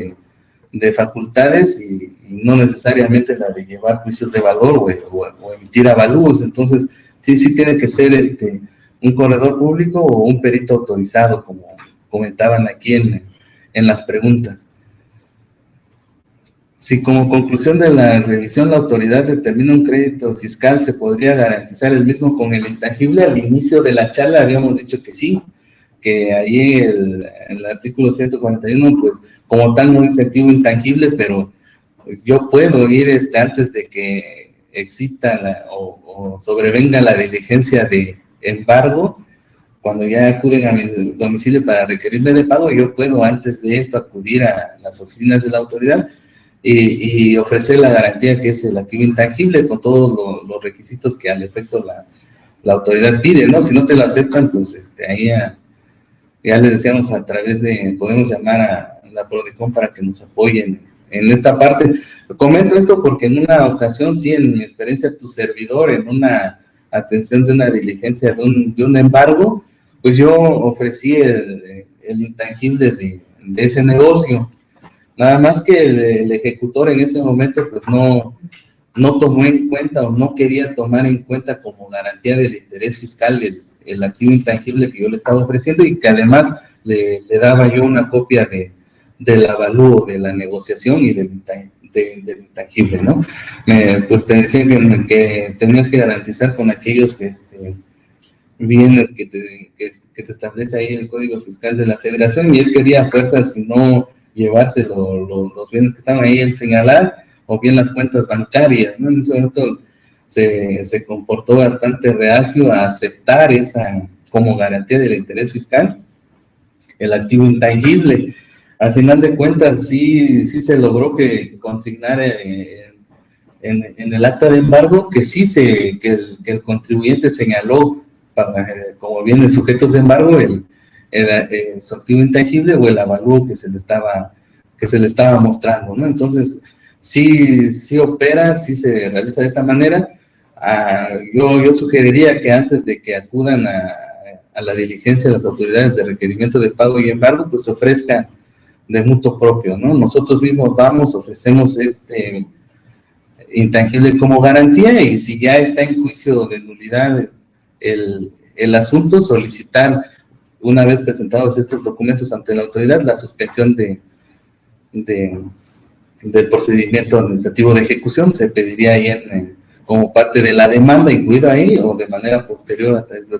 de facultades y no necesariamente la de llevar juicios de valor o emitir avalúos. Entonces, sí tiene que ser un corredor público o un perito autorizado, como comentaban aquí en las preguntas. Si como conclusión de la revisión la autoridad determina un crédito fiscal, ¿se podría garantizar el mismo con el intangible? Al inicio de la charla habíamos dicho que sí, que ahí el artículo 141, pues como tal no dice activo intangible, pero yo puedo ir antes de que exista o sobrevenga la diligencia de embargo, cuando ya acuden a mi domicilio para requerirme de pago, yo puedo antes de esto acudir a las oficinas de la autoridad y ofrecer la garantía que es el activo intangible con todos los requisitos que al efecto la autoridad pide, ¿no? Si no te lo aceptan, pues ahí ya les decíamos, a través podemos llamar a la Prodecon para que nos apoyen en esta parte. Comento esto porque en una ocasión, sí, en mi experiencia, tu servidor, en una atención de una diligencia de un embargo, pues yo ofrecí el intangible de ese negocio. Nada más que el ejecutor en ese momento pues no tomó en cuenta o no quería tomar en cuenta como garantía del interés fiscal el activo intangible que yo le estaba ofreciendo, y que además le daba yo una copia del avalúo de la negociación y del intangible, ¿no? Pues te decía que tenías que garantizar con aquellos bienes que te establece ahí el Código Fiscal de la Federación, y él quería a fuerzas, si no llevarse los bienes que estaban ahí, el señalar, o bien las cuentas bancarias, ¿no? En ese momento se comportó bastante reacio a aceptar esa como garantía del interés fiscal, el activo intangible. Al final de cuentas, sí se logró que consignara en el acta de embargo que sí que el contribuyente señaló como bienes sujetos de embargo su activo intangible o el avalúo que se le estaba mostrando, ¿no? Entonces, sí opera, sí se realiza de esa manera. Yo sugeriría que antes de que acudan a la diligencia de las autoridades de requerimiento de pago y embargo, pues se ofrezca de mutuo propio, ¿no? Nosotros mismos ofrecemos este intangible como garantía, y si ya está en juicio de nulidad el asunto, solicitar, una vez presentados estos documentos ante la autoridad, la suspensión del procedimiento administrativo de ejecución. Se pediría ahí como parte de la demanda, incluido ahí, o de manera posterior a través de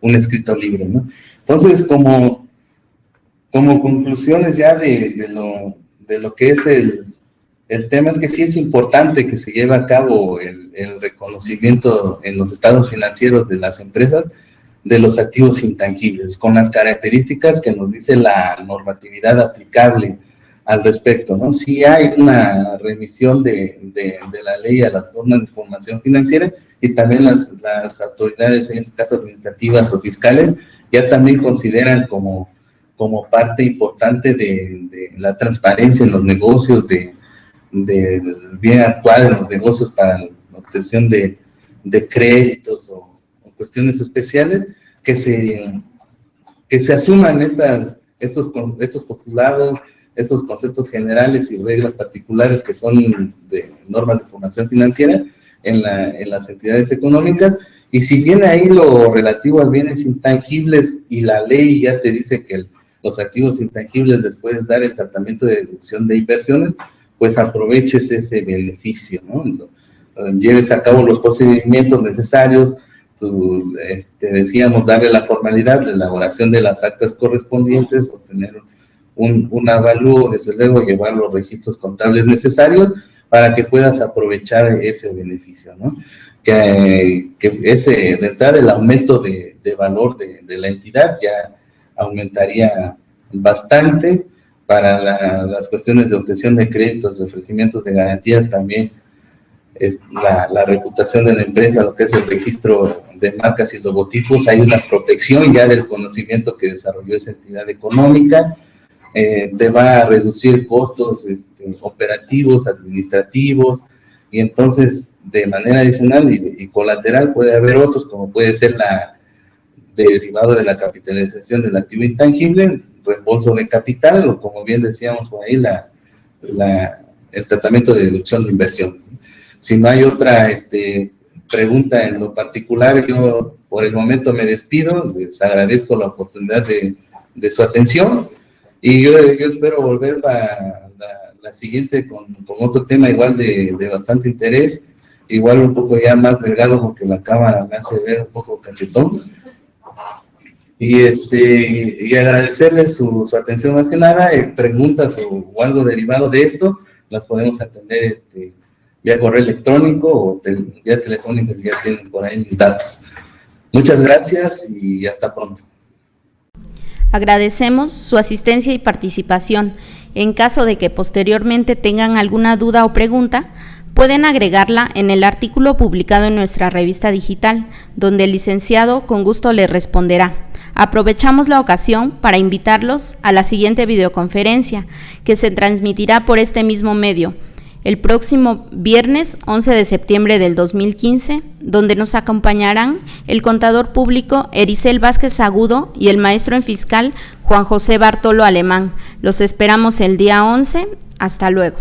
un escrito libre, ¿no? Entonces, como conclusiones ya de lo que es el tema, es que sí es importante que se lleve a cabo el reconocimiento en los estados financieros de las empresas de los activos intangibles, con las características que nos dice la normatividad aplicable al respecto, ¿no? Sí hay una remisión de la ley a las normas de información financiera, y también las autoridades, en este caso administrativas o fiscales, ya también consideran como parte importante de la transparencia en los negocios, del bien actual en los negocios para la obtención de créditos o cuestiones especiales, que se asuman estos postulados, estos conceptos generales y reglas particulares que son de normas de información financiera en las entidades económicas. Y si viene ahí lo relativo a bienes intangibles y la ley ya te dice que los activos intangibles les puedes dar el tratamiento de deducción de inversiones, pues aproveches ese beneficio, ¿no? Lleves a cabo los procedimientos necesarios. Decíamos, darle la formalidad, la elaboración de las actas correspondientes, obtener un avalúo, desde luego llevar los registros contables necesarios para que puedas aprovechar ese beneficio, ¿no? Que de entrada el aumento de valor de la entidad ya aumentaría bastante. Para las cuestiones de obtención de créditos, de ofrecimientos de garantías, también es la reputación de la empresa, lo que es el registro de marcas y logotipos. Hay una protección ya del conocimiento que desarrolló esa entidad económica. Te va a reducir costos operativos, administrativos, y entonces de manera adicional y colateral puede haber otros, como puede ser derivado de la capitalización del activo intangible, reembolso de capital, o como bien decíamos por ahí, el tratamiento de deducción de inversiones. Si no hay otra pregunta en lo particular, yo por el momento me despido. Les agradezco la oportunidad de su atención, y yo espero volver para la siguiente con otro tema igual de bastante interés, igual un poco ya más delgado, porque la cámara me hace ver un poco cachetón. Y agradecerles su atención más que nada. Preguntas o algo derivado de esto, las podemos atender vía correo electrónico o vía telefónica, que ya tienen por ahí mis datos. Muchas gracias y hasta pronto. Agradecemos su asistencia y participación. En caso de que posteriormente tengan alguna duda o pregunta, pueden agregarla en el artículo publicado en nuestra revista digital, donde el licenciado con gusto les responderá. Aprovechamos la ocasión para invitarlos a la siguiente videoconferencia, que se transmitirá por este mismo medio, el próximo viernes 11 de septiembre del 2015, donde nos acompañarán el contador público Ericel Vázquez Agudo y el maestro en fiscal Juan José Bartolo Alemán. Los esperamos el día 11. Hasta luego.